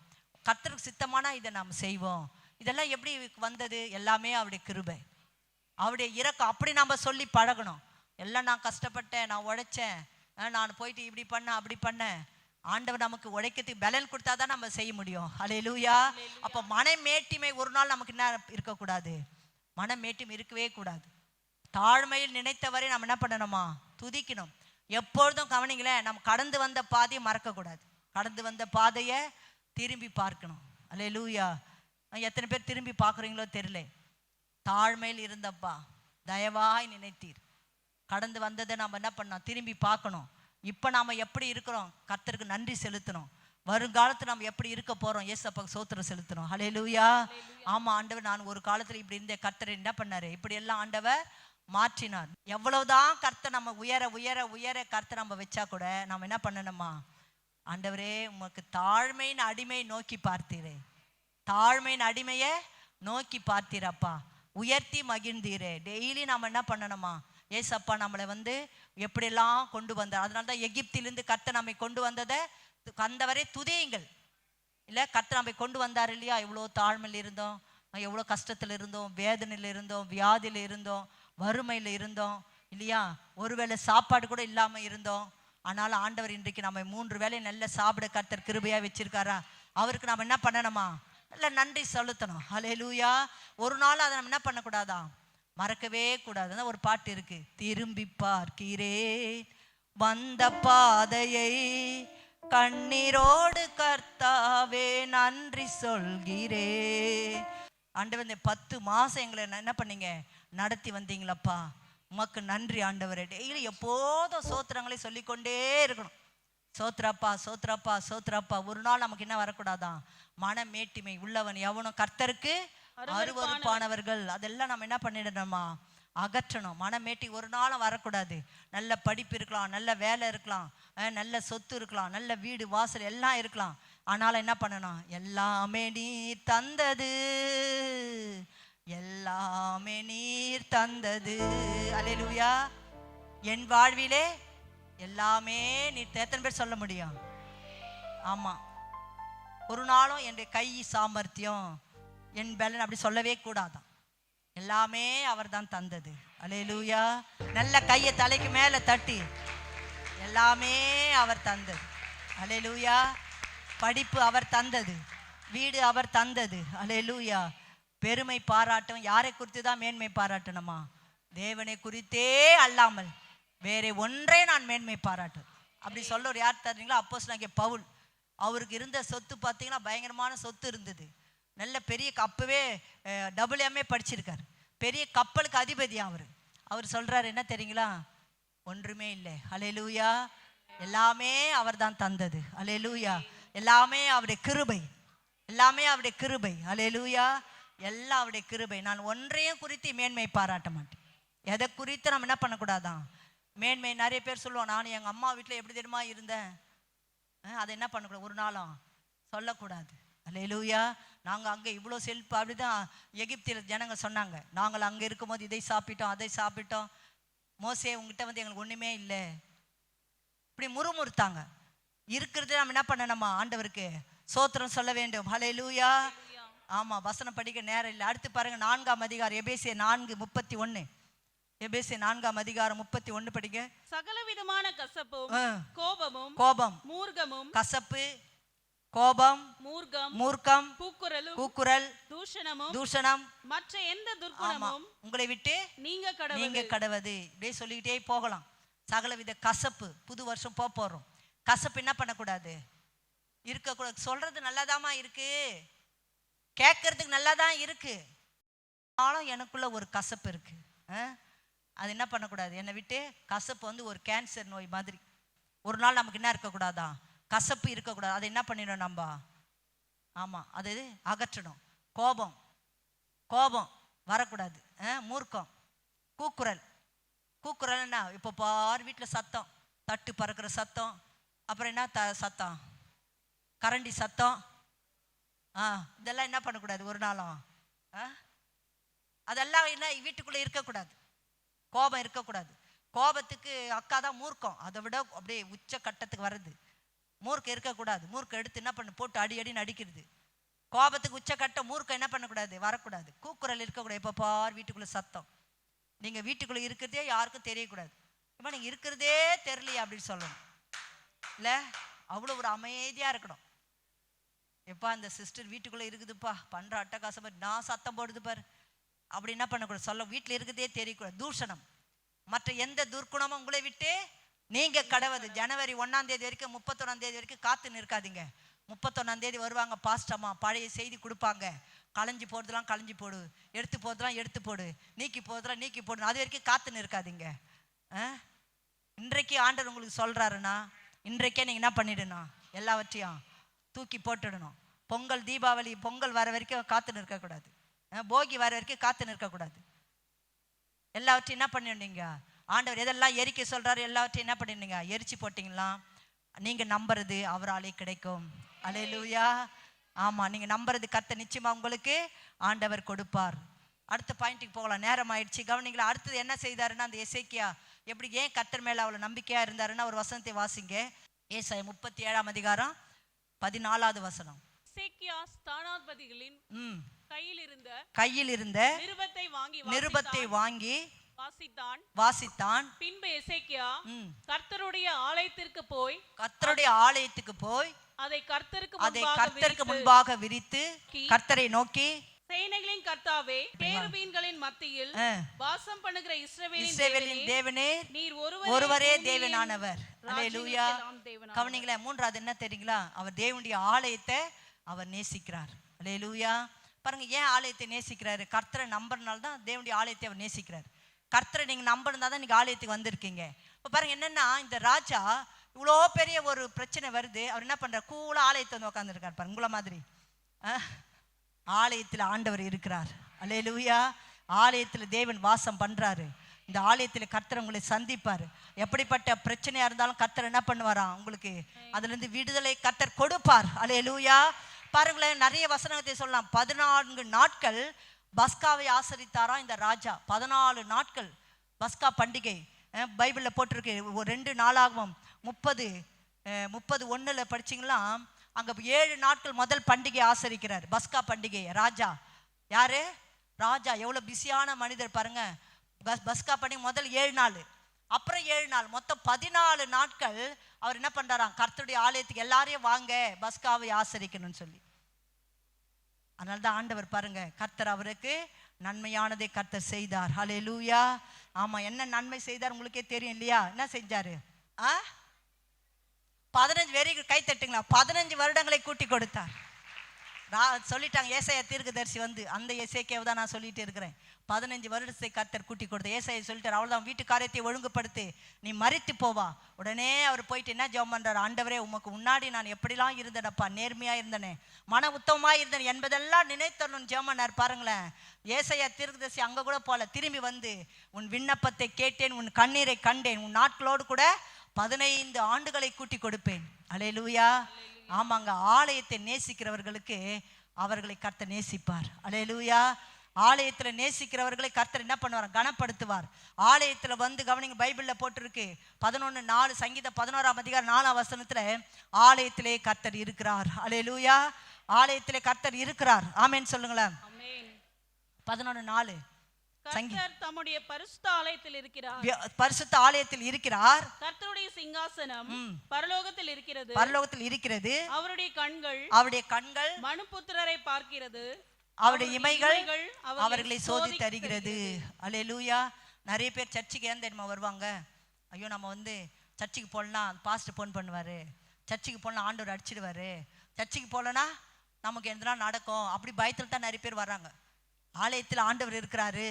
கர்த்தருக்கு சித்தமானா இதை நாம் செய்வோம். இதெல்லாம் எப்படி வந்தது, எல்லாமே அவருடைய கிருபை, அவருடைய இரக்கம். அப்படி நாம சொல்லி பழகணும். எல்லாம் நான் கஷ்டப்பட்டேன், நான் உழைச்சேன், நான் போயிட்டு இப்படி பண்ண அப்படி பண்ணேன். ஆண்டவர் நமக்கு உழைக்கிறதுக்கு பலன் கொடுத்தாதான் நம்ம செய்ய முடியும். அல்லேலூயா. அப்ப மனமேட்டிமை ஒரு நாள் நமக்கு என்ன இருக்கக்கூடாது, மனமேட்டிமை இருக்கவே கூடாது. தாழ்மையில் நினைத்தவரை நம்ம என்ன பண்ணணுமா, துதிக்கணும். எப்பொழுதும் கவனிங்களேன், நம்ம கடந்து வந்த பாதையை மறக்கக்கூடாது, கடந்து வந்த பாதையை திரும்பி பார்க்கணும். அல்லேலூயா. எத்தனை பேர் திரும்பி பார்க்குறீங்களோ தெரியல. தாழ்மையில் இருந்தப்பா தயவாய் நினைத்தீர், கடந்து வந்ததை நம்ம என்ன பண்ணோம், திரும்பி பார்க்கணும். இப்போ நாம் எப்படி இருக்கிறோம், கர்த்தருக்கு நன்றி செலுத்தணும். வருங்காலத்தில் நம்ம எப்படி இருக்க போகிறோம், ஏசப்பாக்கு சோத்திரம் செலுத்தணும். ஹல்லேலூயா. ஆமாம் ஆண்டவர், நான் ஒரு காலத்தில் இப்படி இருந்த, கர்த்தர் என்ன பண்ணாரு, இப்படி எல்லாம் ஆண்டவர் மாற்றினார். எவ்வளவுதான் கர்த்தர் நம்ம உயர உயர உயர கர்த்தர் நம்ம வச்சா கூட நம்ம என்ன பண்ணணுமா, ஆண்டவரே உமக்கு தாழ்மையின் அடிமையை நோக்கி பார்த்தீரே, தாழ்மையின் அடிமையை நோக்கி பார்த்தீரப்பா, உயர்த்தி மகிழ்ந்தீரே. டெய்லி நம்ம என்ன பண்ணணுமா, ஏசப்பா நம்மளை எப்படியெல்லாம் கொண்டு வந்தார். அதனால தான் எகிப்திலிருந்து கர்த்தர் நம்மை கொண்டு வந்ததை வந்தவரை துதியுங்கள். இல்லை, கர்த்தர் நம்மை கொண்டு வந்தார் இல்லையா. எவ்வளோ தாழ்மையில் இருந்தோம், எவ்வளோ கஷ்டத்தில் இருந்தோம், வேதனையில் இருந்தோம், வியாதியில் இருந்தோம், வறுமையில் இருந்தோம் இல்லையா, ஒருவேளை சாப்பாடு கூட இல்லாமல் இருந்தோம். ஆனாலும் ஆண்டவர் இன்றைக்கு நம்ம 3 வேளை நல்ல சாப்பிட கர்த்தர் கிருபையாக வச்சிருக்காரா. அவருக்கு நம்ம என்ன பண்ணணுமா, நல்ல நன்றி செலுத்தணும். ஹல்லேலூயா. ஒரு நாள் அதை நம்ம என்ன பண்ணக்கூடாதா, மறக்கவே கூடாது. ஒரு பாட்டு இருக்கு, திரும்பி பார்க்கிறேன் வந்த பாதையை, கண்ணீரோடு கர்த்தாவே நன்றி சொல்கிறேன். ஆண்டவர் இந்த 10 மாசம் எங்களை என்ன பண்ணீங்க, நடத்தி வந்தீங்களப்பா, உமக்கு நன்றி ஆண்டவரே. டெய்லி எப்போதும் சோத்திரங்களை சொல்லிக்கொண்டே இருக்கணும். சோத்ராப்பா சோத்ராப்பா சோத்ராப்பா. ஒரு நாள் நமக்கு என்ன வரக்கூடாதான், மனமேட்டிமை உள்ளவன் எவனும் கர்த்தருக்கு அருவருப்பானவர்கள். அதெல்லாம் நம்ம என்ன பண்ணிடணுமா, அகற்றணும். மனமேட்டி ஒரு நாளும் வரக்கூடாது. நல்ல படிப்பு இருக்கலாம், நல்ல வேலை இருக்கலாம், நல்ல சொத்து இருக்கலாம், நல்ல வீடு வாசல் எல்லாம் இருக்கலாம். ஆனாலும் என்ன பண்ணணும், எல்லாமே நீர் தந்தது, எல்லாமே நீர் தந்தது. அல்லேலூயா. என் வாழ்விலே எல்லாமே நீர். எத்தனை பேர் சொல்ல முடியும்? ஆமா, ஒரு நாளும் என் கை சாமர்த்தியம் என் பலன் அப்படி சொல்லவே கூடாதான். எல்லாமே அவர் தான் தந்தது. அல்லேலூயா. நல்ல கையை தலைக்கு மேல தட்டி, எல்லாமே அவர் தந்தது. அல்லேலூயா. படிப்பு அவர் தந்தது, வீடு அவர் தந்தது. அல்லேலூயா. பெருமை பாராட்டும் யாரை குறித்து தான் மேன்மை பாராட்டணுமா, தேவனை குறித்தே அல்லாமல் வேற ஒன்றே நான் மேன்மை பாராட்டு. அப்படி சொல்ல யார் தர்றீங்களோ, அப்போஸ்தலனாகிய பவுல். அவருக்கு இருந்த சொத்து பார்த்தீங்கன்னா பயங்கரமான சொத்து இருந்தது. நல்ல பெரிய அப்பவே WMA படிச்சிருக்காரு. பெரிய கப்பலுக்கு அதிபதி அவர் சொல்றாரு என்ன தெரியுங்களா, ஒன்றுமே இல்லை. ஹல்லேலூயா. எல்லாமே அவர் தான் தந்தது. ஹல்லேலூயா. எல்லாமே அவருடைய கிருபை, எல்லாமே அவருடைய கிருபை. ஹல்லேலூயா. எல்லாம் அவருடைய கிருபை. நான் ஒன்றையும் குறித்து மேன்மை பாராட்ட மாட்டேன். எதை குறித்து நம்ம என்ன பண்ணக்கூடாதான் மேன்மை. நிறைய பேர் சொல்லுவோம், நான் எங்கள் அம்மா வீட்டில் எப்படி தெரியுமா இருந்தேன், அதை என்ன பண்ணக்கூடாது, ஒரு நாளும் சொல்லக்கூடாது. ஹல்லேலூயா. நாங்கள் அங்கே இவ்வளோ செல்ஃப் அப்படிதான் எகிப்தில் ஜனங்க சொன்னாங்க, நாங்கள் அங்கே இருக்கும்போது இதை சாப்பிட்டோம் அதை சாப்பிட்டோம், மோசே உங்ககிட்ட வந்து எங்களுக்கு ஒன்றுமே இல்லை, இப்படி முறுமுறுத்தாங்க. இருக்கிறது நம்ம என்ன பண்ணணுமா, ஆண்டவருக்கு சோத்திரம் சொல்ல வேண்டும். ஹல்லேலூயா. ஆமாம், வசனம் படிக்க நேரம் இல்லை. அடுத்து பாருங்க 4ஆம் அதிகாரம் எபேசியர் 4:31. எபேசியர் 4ஆம் அதிகாரம் 31 படிங்க. சகலவிதமான கசப்பும் கோபமும் கோபம் மூர்க்கமும் கசப்பு கோபம் மூர்க்கம் கூக்குரல் தூஷணம் மற்ற எந்த துர்க்குணமும் உங்களை விட்டு நீங்க கடவது. இப்படியே சொல்லிக்கிட்டே போகலாம். சகலவித கசப்பு. புது வருஷம் போறோம். கசப்பு என்ன பண்ணக்கூடாது, இருக்கக்கூடாது. சொல்றது நல்லாதாமா இருக்கு, கேட்கறதுக்கு நல்லாதான் இருக்கு, ஆனாலும் எனக்குள்ள ஒரு கசப்பு இருக்கு. அது என்ன பண்ணக்கூடாது, என்னை விட்டு கசப்பு வந்து ஒரு கேன்சர் நோய் மாதிரி. ஒரு நாள் நமக்கு என்ன இருக்கக்கூடாதா, கசப்பு இருக்கக்கூடாது. அதை என்ன பண்ணிடணும் நம்ம, ஆமாம் அது அகற்றணும். கோபம் வரக்கூடாது. மூர்க்கம் கூக்குரல் என்ன, இப்போ பார் வீட்டில் சத்தம், தட்டு பறக்கிற சத்தம், அப்புறம் என்ன சத்தம், கரண்டி சத்தம், இதெல்லாம் என்ன பண்ணக்கூடாது ஒரு நாளும். அதெல்லாம் என்ன வீட்டுக்குள்ளே இருக்கக்கூடாது. கோபம் இருக்கக்கூடாது. கோபத்துக்கு அக்கா தான் மூர்க்கம், அதை விட அப்படியே உச்ச கட்டத்துக்கு வருது. மூர்க்கம் இருக்கக்கூடாது. மூர்க்கம் எடுத்து என்ன பண்ணு, போட்டு அடின்னு அடிக்கிறது. கோபத்துக்கு உச்சக்கட்ட மூர்க்கம் என்ன பண்ணக்கூடாது, வரக்கூடாது. கூக்குரல் இருக்கக்கூடாது. இப்போ பார் வீட்டுக்குள்ளே சத்தம், நீங்கள் வீட்டுக்குள்ளே இருக்கிறதே யாருக்கும் தெரியக்கூடாது. இப்போ நீங்கள் இருக்கிறதே தெரியலையா அப்படின்னு சொல்லணும் இல்லை, அவ்வளோ ஒரு அமைதியாக இருக்கணும். எப்பா அந்த சிஸ்டர் வீட்டுக்குள்ளே இருக்குதுப்பா, பண்ணுற அட்டகாசம் பாரு, நான் சத்தம் போடுது பாரு, அப்படி என்ன பண்ணக்கூடாது, சொல்ல வீட்டில் இருக்கிறதே தெரியக்கூடாது. தூஷணம் மற்ற எந்த துர்க்குணமும் உங்களை விட்டு நீங்க கடவுது. ஜனவரி 1ஆம் தேதி வரைக்கும் 31ஆம் தேதி வரைக்கும் காத்து நிற்காதீங்க. 31ஆம் தேதி வருவாங்க பாஸ்டம்மா, பழைய செய்தி கொடுப்பாங்க, களைஞ்சி போடுறதுலாம் களைஞ்சி போடு, எடுத்து போடுறதுலாம் எடுத்து போடு, நீக்கி போடுறதுலாம் நீக்கி போடு, அது வரைக்கும் காத்து நிற்காதீங்க. இன்றைக்கு ஆண்டவர் உங்களுக்கு சொல்றாருன்னா இன்றைக்கே நீங்க என்ன பண்ணிடணும், எல்லாவற்றையும் தூக்கி போட்டுடணும். பொங்கல் தீபாவளி பொங்கல் வர வரைக்கும் காத்து நிற்கக்கூடாது. போகி வர வரைக்கும் காத்து நிற்கக்கூடாது. எல்லாவற்றையும் என்ன பண்ணிடுங்க, ஆண்டவர் எதெல்லாம் எரிக்க சொல்றாரு எல்லாவற்றையும் என்ன பண்ணிடுங்க, எரிச்சு போட்டிங்களா, நீங்க நம்புறது அவராலே கிடைக்கும். அல்லேலூயா. ஆமா, நீங்க நம்புறது கர்த்தர் நிச்சயமா உங்களுக்கு ஆண்டவர் கொடுப்பார். அடுத்த பாயிண்ட்டுக்கு போகலாம், நேரம் ஆயிடுச்சு. கவனிங்களா, அடுத்தது என்ன செய்தாருன்னா, அந்த எசேக்கியா எப்படி ஏன் கர்த்தர் மேல அவ்வளவு நம்பிக்கையா இருந்தாருன்னா ஒரு வசனத்தை வாசிங்க. ஏசாயா 37ஆம் அதிகாரம் 14வது வசனம். எசேக்கியா ஸ்தானாதிபதிகளின் கையில் இருந்த நிருபத்தை வாங்கி வாசித்தான். பின்பு எசேக்கியா கர்த்தருடைய ஆலயத்திற்கு போய் அதை கர்த்தருக்கு முன்பாக விரித்து கர்த்தரை நோக்கி, சேனைகளின் கர்த்தாவே, கேருபீன்களின் மத்தியில் வாசம் பண்ணுகிற இஸ்ரவேலின் தேவனே, நீர் ஒருவரே தேவனானவர். அல்லேலூயா. கவனிங்களா, மூன்றாவது என்ன தெரியுங்களா, அவர் தேவனுடைய ஆலயத்தை அவர் நேசிக்கிறார். அல்லேலூயா. பாருங்க, ஏன் ஆலயத்தை நேசிக்கிறாரு, கர்த்தரை நம்புறதுனால தான் தேவனுடைய ஆலயத்தை அவர் நேசிக்கிறார். கர்த்தரை நீங்க நம்பினா தான் நீங்க ஆலயத்துக்கு வந்திருக்கீங்க. இப்போ பாருங்க என்னன்னா, இந்த ராஜா இவ்வளோ பெரிய ஒரு பிரச்சனை வருது, அவர் என்ன பண்றார், கூலா ஆலயத்தை வந்து உட்காந்துருக்கார் பாருங்க. உங்களை மாதிரி ஆலயத்தில் ஆண்டவர் இருக்கிறார். அல்லேலூயா. ஆலயத்தில் தேவன் வாசம் பண்றாரு. இந்த ஆலயத்தில் கர்த்தர் உங்களை சந்திப்பார். எப்படிப்பட்ட பிரச்சனையா இருந்தாலும் கர்த்தர் என்ன பண்ணுவாராம், உங்களுக்கு அதுல இருந்து விடுதலை கர்த்தர் கொடுப்பார். அல்லேலூயா. பாருங்களேன், நிறைய வசனத்தை சொல்லலாம். 14 நாட்கள் பஸ்காவை ஆசரித்தாராம் இந்த ராஜா. 14 நாட்கள் பஸ்கா பண்டிகை பைபிளில் போட்டிருக்கு. 2 நாளாகவும் 30:1 படிச்சிங்களா, அங்கே 7 நாட்கள் முதல் பண்டிகை ஆசரிக்கிறார், பஸ்கா பண்டிகை. ராஜா யாரு, ராஜா எவ்வளோ பிஸியான மனிதர் பாருங்க. பஸ்கா பண்டிகை முதல் 7 நாள், அப்புறம் 7 நாள், மொத்தம் 14 நாட்கள் அவர் என்ன பண்றாராம், கர்த்தருடைய ஆலயத்துக்கு எல்லாரையும் வாங்க பஸ்காவை ஆசரிக்கணும்னு சொல்லி. அதனால்தான் ஆண்டவர் பாருங்க, கர்த்தர் அவருக்கு நன்மையானதை கர்த்தர் செய்தார். ஹல்லேலூயா. ஆமா, என்ன நன்மை செய்தார் உங்களுக்கே தெரியும் இல்லையா? என்ன செஞ்சாரு, 15 வெரி கை தட்டுங்களா, 15 வருடங்களை கூட்டி கொடுத்தார். சொல்லிட்டாங்க ஏசாயா தீர்க்கதரிசி வந்து, அந்த எசேக்கியாவை தான் நான் சொல்லிட்டு இருக்கிறேன். 15 வருடத்தை கர்த்தர் கூட்டி கொடுத்த ஏசாயா சொல்லிட்டார், அவ்வளோதான் வீட்டு காரியத்தை ஒழுங்குபடுத்து, நீ மரித்து போவா. உடனே அவர் போயிட்டு என்ன ஜெபம் பண்றாரு, ஆண்டவரே உமக்கு முன்னாடி நான் எப்படிலாம் இருந்தேனப்பா, நேர்மையா இருந்தேனே, மன உத்தமமா இருந்தேன் என்பதெல்லாம் நினைத்தரணும் ஜெபம் பண்ணார். பாருங்களேன், ஏசாயா தீர்க்கதரிசி அங்க கூட போல, திரும்பி வந்து உன் விண்ணப்பத்தை கேட்டேன், உன் கண்ணீரை கண்டேன், உன் நாட்களோடு கூட 15 ஆண்டுகளை கூட்டி கொடுப்பேன். அல்லேலூயா. ஆமாங்க, ஆலயத்தை நேசிக்கிறவர்களுக்கு அவர்களை கர்த்தர் நேசிப்பார். அல்லேலூயா. ஆலயத்துல நேசிக்கிறவர்களை கர்த்தர் என்ன பண்ணுவார், கனப்படுத்துவார். ஆலயத்துல வந்து கவனிங்க, பைபிள்ல போட்டிருக்கு 11:4 சங்கீதம் 11ஆம் அதிகாரம் 4ஆம் வசனத்துல ஆலயத்திலே கர்த்தர் இருக்கிறார். அல்லேலூயா. ஆலயத்திலே கர்த்தர் இருக்கிறார். ஆமென் சொல்லுங்களேன். 11:4 கர்த்தர் தம்முடைய பரிசுத்த ஆலயத்தில் இருக்கிறார். பரிசுத்த ஆலயத்தில் இருக்கிறார். கர்த்தருடைய சிங்காசனம் பரலோகத்தில் இருக்கிறது. பரலோகத்தில் இருக்கிறது. அவருடைய கண்கள் மனுபுத்திரரை பார்க்கிறது. அவருடைய இமைகள் அவர்களை சோதித்து அறிகிறது. அல்லேலூயா. நிறைய பேர் சர்ச்சுக்கு ஏன் தெரியுமா வருவாங்க, ஐயோ நம்ம வந்து சர்ச்சுக்கு போகலாம் பாஸ்டர் ஃபோன் பண்ணுவாரு, சர்ச்சுக்கு போகலாம் ஆண்டவர் அடிச்சிடுவாரு, சர்ச்சுக்கு போகலன்னா நமக்கு எந்தனா நடக்கும், அப்படி பயத்தில் தான் நிறைய பேர் வர்றாங்க. ஆலயத்தில் ஆண்டவர் இருக்கிறாரு,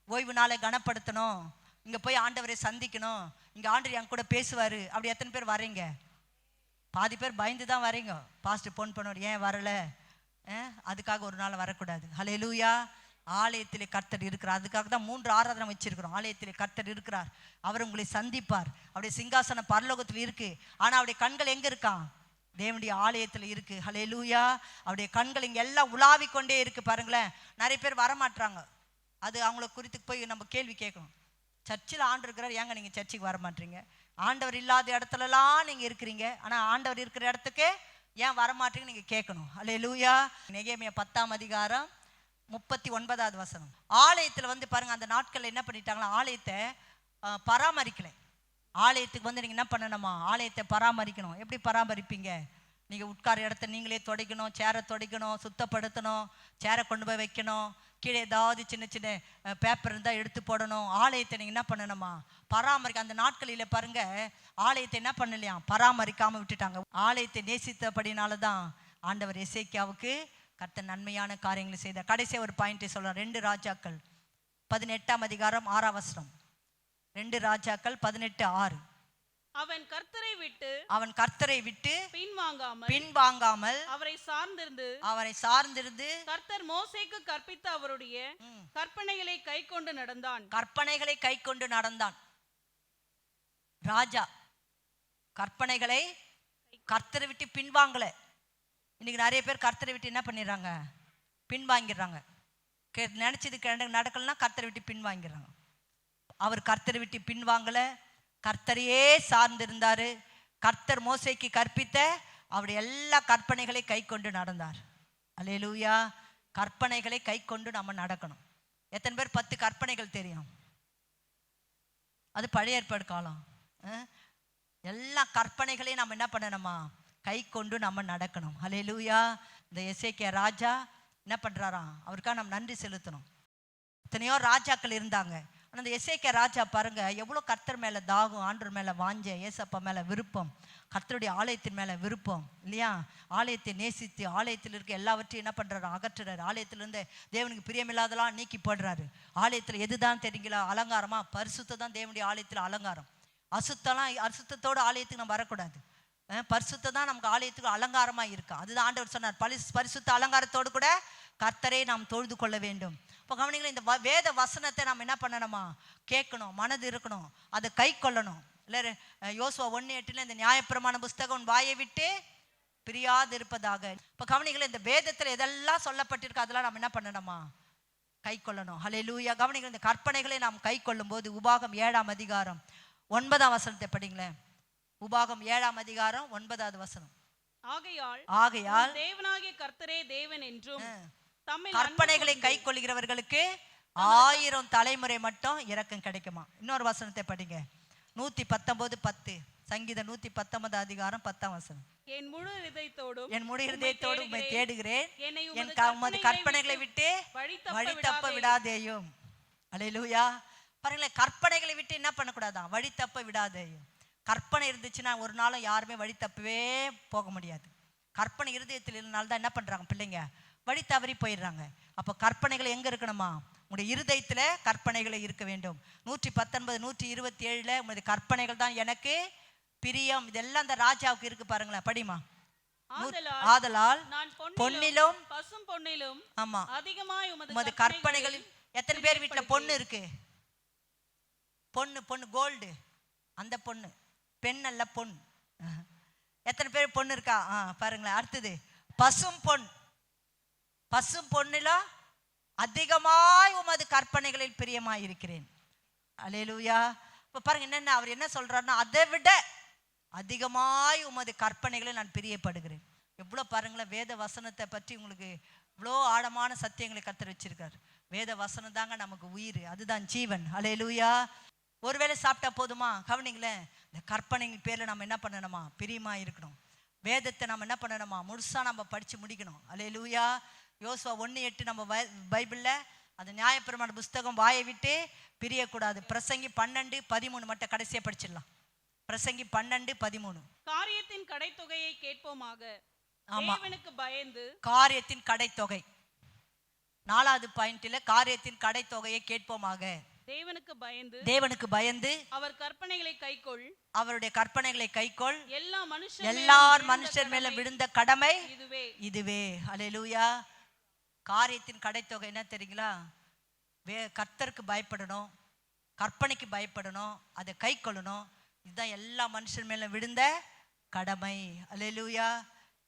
ஓய்வு நாளை கனப்படுத்தணும், இங்கே போய் ஆண்டவரை சந்திக்கணும், இங்கே ஆண்டவர் என் கூட பேசுவார், அப்படி எத்தனை பேர் வரீங்க? பாதி பேர் பயந்து தான் வரீங்க. பாஸ்டர் ஃபோன் பண்ணுவார், ஏன் வரலை, அதுக்காக ஒரு நாள் வரக்கூடாது. ஹல்லேலூயா. ஆலயத்திலே கர்த்தர் இருக்கிறார். அதுக்காக தான் 3 ஆராதனை வச்சிருக்கிறோம். ஆலயத்திலே கர்த்தர் இருக்கிறார், அவர் உங்களை சந்திப்பார். அவருடைய சிங்காசனம் பரலோகத்தில் இருக்கு, ஆனால் அவருடைய கண்கள் எங்கே இருக்கான்? தேவனுடைய ஆலயத்தில் இருக்கு. ஹல்லேலூயா. அவருடைய கண்கள் இங்கே எல்லாம் உலாவி கொண்டே இருக்கு. பாருங்களேன், நிறைய பேர் வரமாட்டாங்க, அது அவங்கள குறித்து போய் நம்ம கேள்வி கேட்கணும். சர்ச்சில் ஆண்டவர் இருக்கிறார், ஏங்க நீங்கள் சர்ச்சுக்கு வர மாட்டீங்க? ஆண்டவர் இல்லாத இடத்துலலாம் நீங்கள் இருக்கிறீங்க, ஆனால் ஆண்டவர் இருக்கிற இடத்துக்கு ஏன் வரமாட்டீங்க நீங்கள் கேட்கணும். அல்லேலூயா. நெகேமியா 10ஆம் அதிகாரம் 39வது வசனம். ஆலயத்தில் வந்து பாருங்க, அந்த நாட்களில் என்ன பண்ணிட்டாங்களா, ஆலயத்தை பராமரிக்கலை. ஆலயத்துக்கு வந்து நீங்கள் என்ன பண்ணணுமா, ஆலயத்தை பராமரிக்கணும். எப்படி பராமரிப்பீங்க? நீங்கள் உட்கார இடத்த நீங்களே துடைக்கணும், சேரை துடைக்கணும், சுத்தப்படுத்தணும், சேரை கொண்டு போய் வைக்கணும், கீழே ஏதாவது சின்ன சின்ன பேப்பர் இருந்தால் எடுத்து போடணும். ஆலயத்தை நீங்கள் என்ன பண்ணணுமா, பராமரிக்க. அந்த நாட்களில் பாருங்க, ஆலயத்தை என்ன பண்ணலையா, பராமரிக்காமல் விட்டுட்டாங்க. ஆலயத்தை நேசித்தபடினால தான் ஆண்டவர் எசேக்கியாவுக்கு கர்த்தர் நன்மையான காரியங்களை செய்தார். கடைசியாக ஒரு பாயிண்டை சொல்கிறேன். 2 ராஜாக்கள் 18ஆம் அதிகாரம் 6ஆம் வசனம். 2 ராஜாக்கள் 18:6. அவன் கர்த்தரை விட்டு பின்வாங்காமல் அவரை சார்ந்திருந்து கர்த்தர் மோசேக்கு கற்பித்த அவருடைய கற்பனைகளை கைக்கொண்டு நடந்தான். ராஜா கற்பனைகளை கர்த்தரை விட்டு பின்வாங்கல. இன்னைக்கு நிறைய பேர் கர்த்தரை விட்டு என்ன பண்ணிடுறாங்க, பின்வாங்கிடுறாங்க. நினைச்சது நடக்கலன்னா கர்த்தரை விட்டு பின்வாங்கிறாங்க. அவர் கர்த்தரை விட்டு பின்வாங்கல, கர்த்தரையே சார்ந்திருந்தாரு. கர்த்தர் மோசேக்கு கற்பித்த அவருடைய எல்லா கற்பனைகளை கை கொண்டு நடந்தார். அல்லேலூயா. கற்பனைகளை கை கொண்டு நம்ம நடக்கணும். எத்தனை பேர் 10 கற்பனைகள் தெரியும்? அது பழைய ஏற்பாடு காலம். எல்லா கற்பனைகளையும் நம்ம என்ன பண்ணணுமா, கை கொண்டு நம்ம நடக்கணும். அல்லேலூயா. இந்த எசேக்கியா ராஜா என்ன பண்றாராம், அவருக்காக நம்ம நன்றி செலுத்தணும். எத்தனையோ ராஜாக்கள் இருந்தாங்க, ஆனால் அந்த எசேக்கியா ராஜா பாருங்க, எவ்வளோ கர்த்தர் மேலே தாகம், ஆண்டவர் மேலே வாஞ்ச, ஏசப்பா மேலே விருப்பம், கர்த்தருடைய ஆலயத்தின் மேலே விருப்பம் இல்லையா. ஆலயத்தை நேசித்து ஆலயத்தில் இருக்க எல்லாவற்றையும் என்ன பண்ணுறாரு, அகற்றுறாரு. ஆலயத்திலிருந்து தேவனுக்கு பிரியமில்லாதெல்லாம் நீக்கி போடுறாரு. ஆலயத்தில் எதுதான் தெரியுங்களா அலங்காரமா, பரிசுத்தம் தான் தேவனுடைய ஆலயத்தில் அலங்காரம். அசுத்தத்தோடு ஆலயத்துக்கு நம்ம வரக்கூடாது. பரிசுத்தம் தான் நமக்கு ஆலயத்துக்கு அலங்காரமாக இருக்கா. அதுதான் ஆண்டவர் சொன்னார், பரிசுத்த அலங்காரத்தோடு கூட கர்த்தரை நாம் தொழுது கொள்ள வேண்டும். இப்போ கவனிங்களா, இந்த வேத வசனத்தை நாம் என்ன பண்ணணுமா, கேட்கணும், மனது இருக்கணும், அதை கை கொள்ளணும். இல்லை யோசுவா 1:8 இந்த நியாயப்பிரமாண புஸ்தகம் உன் வாயை விட்டு பிரியாது இருப்பதாக. இப்போ கவனிங்களா, இந்த வேதத்தில் எதெல்லாம் சொல்லப்பட்டிருக்கு அதெல்லாம் நாம் என்ன பண்ணணுமா, கை கொள்ளணும். ஹல்லேலூயா. கவனிங்களா, இந்த கற்பனைகளை நாம் கை கொள்ளும் போது உபாகம் 7ஆம் அதிகாரம் 9ஆம் வசனத்தை படிங்களேன். உபாகம் 7ஆம் அதிகாரம் 9வது வசனம். ஆகையால் தேவனாகிய கர்த்தரே தேவன் என்றும் கற்பனைகளை கை கொள்கிறவர்களுக்கு 1000 தலைமுறை மட்டும் இரக்கம் கிடைக்குமா. இன்னொரு வசனத்தை படிங்க. 119:10 சங்கீதம் 119 அதிகாரம் 10ஆம் வசனம். என் முழு இதயத்தோடு உம்மை தேடுகிறேன், என் உமது கற்பனைகளை விட்டு வழி தப்ப விடாதேயும். அல்லேலூயா. பாருங்களேன், கற்பனைகளை விட்டு என்ன பண்ணக்கூடாதான், வழி தப்ப விடாதேயும். கற்பனை இருந்துச்சுன்னா ஒரு நாளும் யாருமே வழி தப்பவே போக முடியாது. கற்பனை இருதயத்தில் இருந்தால்தான் தான் என்ன பண்ணுறாங்க பிள்ளைங்க, வழி தவறி போயிடுறாங்க. அப்போ கற்பனைகள் எங்கே இருக்கணுமா? உங்களுடைய இருதயத்தில் கற்பனைகளை இருக்க வேண்டும். 119 127 உங்களுடைய கற்பனைகள் தான் எனக்கு பிரியம். இதெல்லாம் அந்த ராஜாவுக்கு இருக்கு பாருங்களேன், படிமா. ஆதலால் பொன்னிலும் பசும் பொன்னிலும் ஆமா அதிகமாய் உமது கற்பனைகளில். எத்தனை பேர் வீட்டுல பொண்ணு இருக்கு? பொண்ணு பொண்ணு கோல்டு, அந்த பொண்ணு, பெண் அல்ல பொன். எத்தனை பேர் பொண்ணு இருக்கா? பாருங்களேன். அடுத்தது பசும் பொன். பசும் பொன்னில அதிகமாய் உமது கற்பனைகளில் பிரியமாய் இருக்கிறேன். அல்லேலூயா. இப்ப பாருங்க என்னென்ன அவர் என்ன சொல்றாருன்னா, அதை விட அதிகமாய் உமது கற்பனைகளை நான் பிரியப்படுகிறேன். எவ்வளோ பாருங்களேன், வேத வசனத்தை பற்றி உங்களுக்கு இவ்வளோ ஆழமான சத்தியங்களை கத்தர் வச்சிருக்காரு. வேத வசனம் தாங்க நமக்கு உயிர், அதுதான் ஜீவன். அல்லேலூயா. ஒருவேளை சாப்பிட்டா போதுமா? கவனிங்களேன், இந்த கற்பனைகள் பேர்ல நம்ம என்ன பண்ணணுமா? பிரியமா இருக்கணும். வேதத்தை நம்ம என்ன பண்ணணுமா? முழுசா நம்ம படிச்சு முடிக்கணும். அல்லேலூயா. யோசுவா 1:8 நம்ம பைபிள்ல அந்த நியாயப்பிரமாண புஸ்தகம் வாயை விட்டு பிரியக்கூடாது. பிரசங்கி 12:13 மட்டும் கடைசியா படிச்சிடலாம். பிரசங்கி 12:13. காரியத்தின் கடைத்தொகையை கேட்போமாக. தேவனுக்கு பயந்து. காரியத்தின் கடைத்தொகை 4வது பாயிண்ட்ல காரியத்தின் கடைத்தொகையை கேட்போமாக. தேவனுக்கு பயந்து அவர் கற்பனைகளை கைக்கொள். அவருடைய கற்பனைகளை கைக்கொள். எல்லா மனுஷர் மேல விழுந்த கடமை இதுவே. அல்லேலூயா. காரியத்தின் கடைத்தொகை என்ன தெரியுங்களா? கர்த்தருக்கு பயப்படணும், கற்பனைக்கு பயப்படணும், அதை கை கொள்ளணும். இதுதான் எல்லா மனுஷன் மேல விழுந்த கடமை. அல்லேலூயா.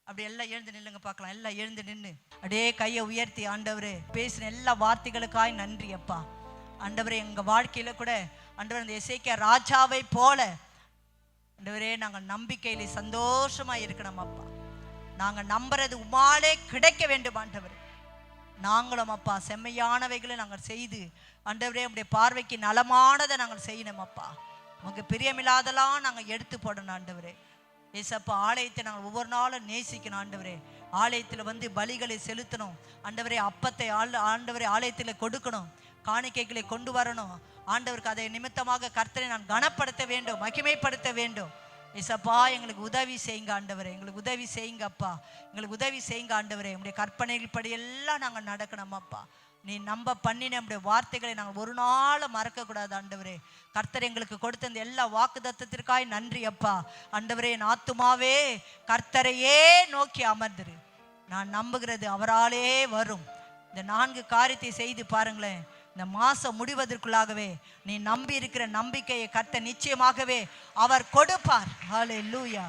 அப்படி எல்லாம் எழுந்து நில்லுங்க பார்க்கலாம். எல்லாம் எழுந்து நின்று அப்படியே கையை உயர்த்தி, ஆண்டவரே பேசின எல்லா வார்த்தைகளுக்காய் நன்றி அப்பா. ஆண்டவரே எங்க வாழ்க்கையில கூட ஆண்டவர் இந்த எசேக்கியா ராஜாவை போல ஆண்டவரே நாங்கள் நம்பிக்கையிலே சந்தோஷமா இருக்கணும் அப்பா. நாங்க நம்புறது உமாலே கிடைக்க வேண்டும் ஆண்டவரே. நாங்களும் அப்பா செம்மையானவைகளை நாங்கள் செய்து ஆண்டவரே உடைய பார்வைக்கு நலமானதை நாங்கள் செய்யணும் அப்பா. உங்க பிரியமில்லாதெல்லாம் நாங்கள் எடுத்து போடணும் ஆண்டவரே. ஏசப்பா ஆலயத்தை நாங்கள் ஒவ்வொரு நாளும் நேசிக்கணும் ஆண்டவரே. ஆலயத்தில் வந்து பலிகளை செலுத்தணும் ஆண்டவரே. அப்பத்தை ஆண்டவரே ஆலயத்தில் கொடுக்கணும், காணிக்கைகளை கொண்டு வரணும் ஆண்டவருக்கு. அதை நிமித்தமாக கர்த்தரை நான் கனப்படுத்த வேண்டும், மகிமைப்படுத்த வேண்டும். ஏசப்பா எங்களுக்கு உதவி செய்யுங்க ஆண்டவரே, எங்களுக்கு உதவி செய்யுங்க அப்பா, எங்களுக்கு உதவி செய்யுங்க ஆண்டவரே. உங்களுடைய கற்பனைகள் படி எல்லாம் நாங்கள் நடக்கணும் அப்பா. நீ நம்ப பண்ணின நம்முடைய வார்த்தைகளை நாங்கள் ஒரு நாள் மறக்க கூடாது ஆண்டவரே. கர்த்தர் எங்களுக்கு கொடுத்த இந்த எல்லா வாக்குத்தத்தத்திற்காய் நன்றி அப்பா. ஆண்டவரே என் ஆத்துமாவே கர்த்தரையே நோக்கி அமர்ந்துரு, நான் நம்புகிறது அவராலே வரும். இந்த 4 காரியத்தை செய்து பாருங்களேன். இந்த மாசம் முடிவதற்குள்ளாகவே நீ நம்பி இருக்கிற நம்பிக்கையை கர்த்தர் நிச்சயமாகவே அவர் கொடுப்பார். ஹல்லேலூயா.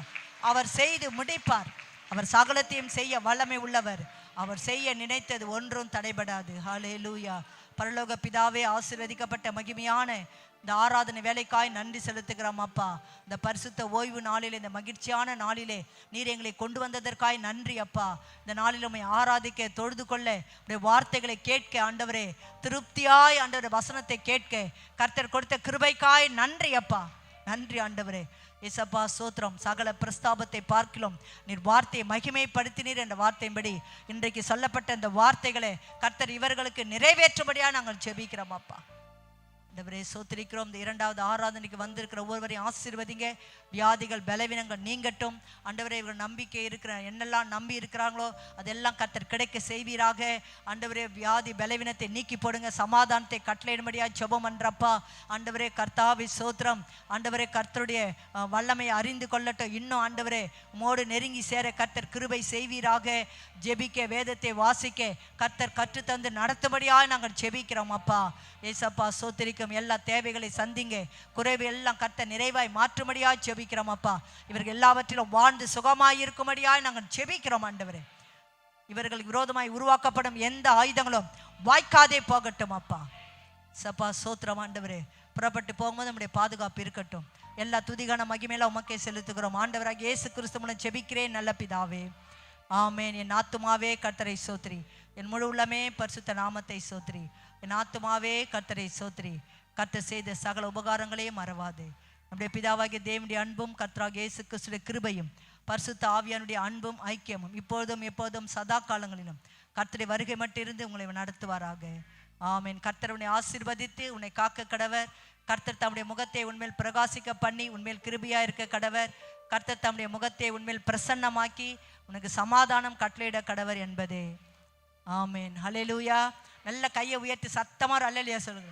அவர் செய்து முடிப்பார். அவர் சகலத்தையும் செய்ய வல்லமை உள்ளவர். அவர் செய்ய நினைத்தது ஒன்றும் தடைபடாது. ஹல்லேலூயா. பரலோக பிதாவே, ஆசீர்வதிக்கப்பட்ட மகிமையான இந்த ஆராதனை வேலைக்காய் நன்றி செலுத்துகிறோம் அப்பா. இந்த பரிசுத்த ஓய்வு நாளிலே, இந்த மகிழ்ச்சியான நாளிலே நீர் எங்களை கொண்டு வந்ததற்காய் நன்றி அப்பா. இந்த நாளில் உம்மை ஆராதிக்க, தொழுது கொள்ள, உடைய வார்த்தைகளை கேட்க ஆண்டவரே, திருப்தியாய் ஆண்டவரே வசனத்தை கேட்க கர்த்தர் கொடுத்த கிருபைக்காய் நன்றி அப்பா. நன்றி ஆண்டவரே. ஏசப்பா சோத்திரம். சகல பிரஸ்தாபத்தை பார்க்கலாம் நீர் வார்த்தையை மகிமைப்படுத்தினீர் என்ற வார்த்தையின்படி இன்றைக்கு சொல்லப்பட்ட இந்த வார்த்தைகளை கர்த்தர் இவர்களுக்கு நிறைவேற்றும்படியாக நாங்கள் ஜெபிக்கிறோம் அப்பா. ஆண்டவரே சோத்திரிக்கிறோம். இந்த 2வது ஆராதனைக்கு வந்திருக்கிற ஒவ்வொருவரையும் ஆசீர்வதிங்க. வியாதிகள் பலவீனங்கள் நீங்கட்டும் ஆண்டவரே. இவர்கள் நம்பிக்கை இருக்கிற என்னெல்லாம் நம்பி இருக்கிறாங்களோ அதெல்லாம் கர்த்தர் கிடைக்க செய்வீராக ஆண்டவரே. வியாதி பலவீனத்தை நீக்கி போடுங்க. சமாதானத்தை கட்டளையிடும்படியா ஜெபம் பண்றப்பா ஆண்டவரே. கர்த்தாவே சோத்திரம் ஆண்டவரே. கர்த்தருடைய வல்லமையை அறிந்து கொள்ளட்டும். இன்னும் ஆண்டவரே உம்மோடு நெருங்கி சேர கர்த்தர் கிருபை செய்வீராக. ஜெபிக்க, வேதத்தை வாசிக்க கர்த்தர் கற்றுத்தந்து நடத்தும்படியாக நாங்கள் ஜெபிக்கிறோம் அப்பா. ஏசப்பா சோத்திரிக்கும். எல்லா தேவைகளை சந்திங்க. குறைவு எல்லாம் கர்த்தர் நிறைவாய் மாற்றும்படியாய் ஜெபிக்கிறோம் அப்பா. இவர்கள் எல்லாவற்றிலும் வாழ்ந்து சுகமாய் இருக்கும்படியாய் நாங்கள் ஜெபிக்கிறோம் ஆண்டவரே. இவர்களுக்கு விரோதமாய் உருவாக்கப்படும் எந்த ஆயுதங்களும் வாய்க்காதே போகட்டும் அப்பா. சப்பா சோத்திரம் ஆண்டவரே. புறப்பட்டு போகும்போது நம்முடைய பாதுகாப்பு இருக்கட்டும். எல்லா துதிகான மகிமையெல்லாம் உமக்கே செலுத்துகிறோம் ஆண்டவராக இயேசு கிறிஸ்து மூலம் ஜெபிக்கிறேன் நல்ல பிதாவே, ஆமேன். என் ஆத்துமாவே கர்த்தரை சோத்திரி, என் முழு உள்ளமே பரிசுத்த நாமத்தை சோத்திரி. என் ஆத்துமாவே கர்த்தரை சோத்திரி. கர்த்தர் செய்த சகல உபகாரங்களையும் மறவாது. நம்முடைய பிதாவாகிய தேவனுடைய அன்பும் கர்த்தராகிய இயேசு கிறிஸ்துவின் கிருபையும் பரிசுத்த ஆவியானுடைய அன்பும் ஐக்கியமும் இப்பொழுதும் எப்போதும் சதா காலங்களிலும் கர்த்தருடைய வருகை மட்டும் இருந்து உங்களை நடத்துவாராக. ஆமேன். கர்த்தர் உன்னை ஆசீர்வதித்து உன்னை காக்க கடவர். கர்த்தர் தம்முடைய முகத்தை உன்மேல் பிரகாசிக்க பண்ணி உன்மேல் கிருபையா இருக்க கடவர். கர்த்தர் தம்முடைய முகத்தை உன்மேல் பிரசன்னமாக்கி உனக்கு சமாதானம் கட்டளையிட கடவர் என்பதே. ஆமேன். ஹல்லேலூயா. நல்ல கையை உயர்த்தி சத்தமா அல்லேலூயா சொல்லுங்க.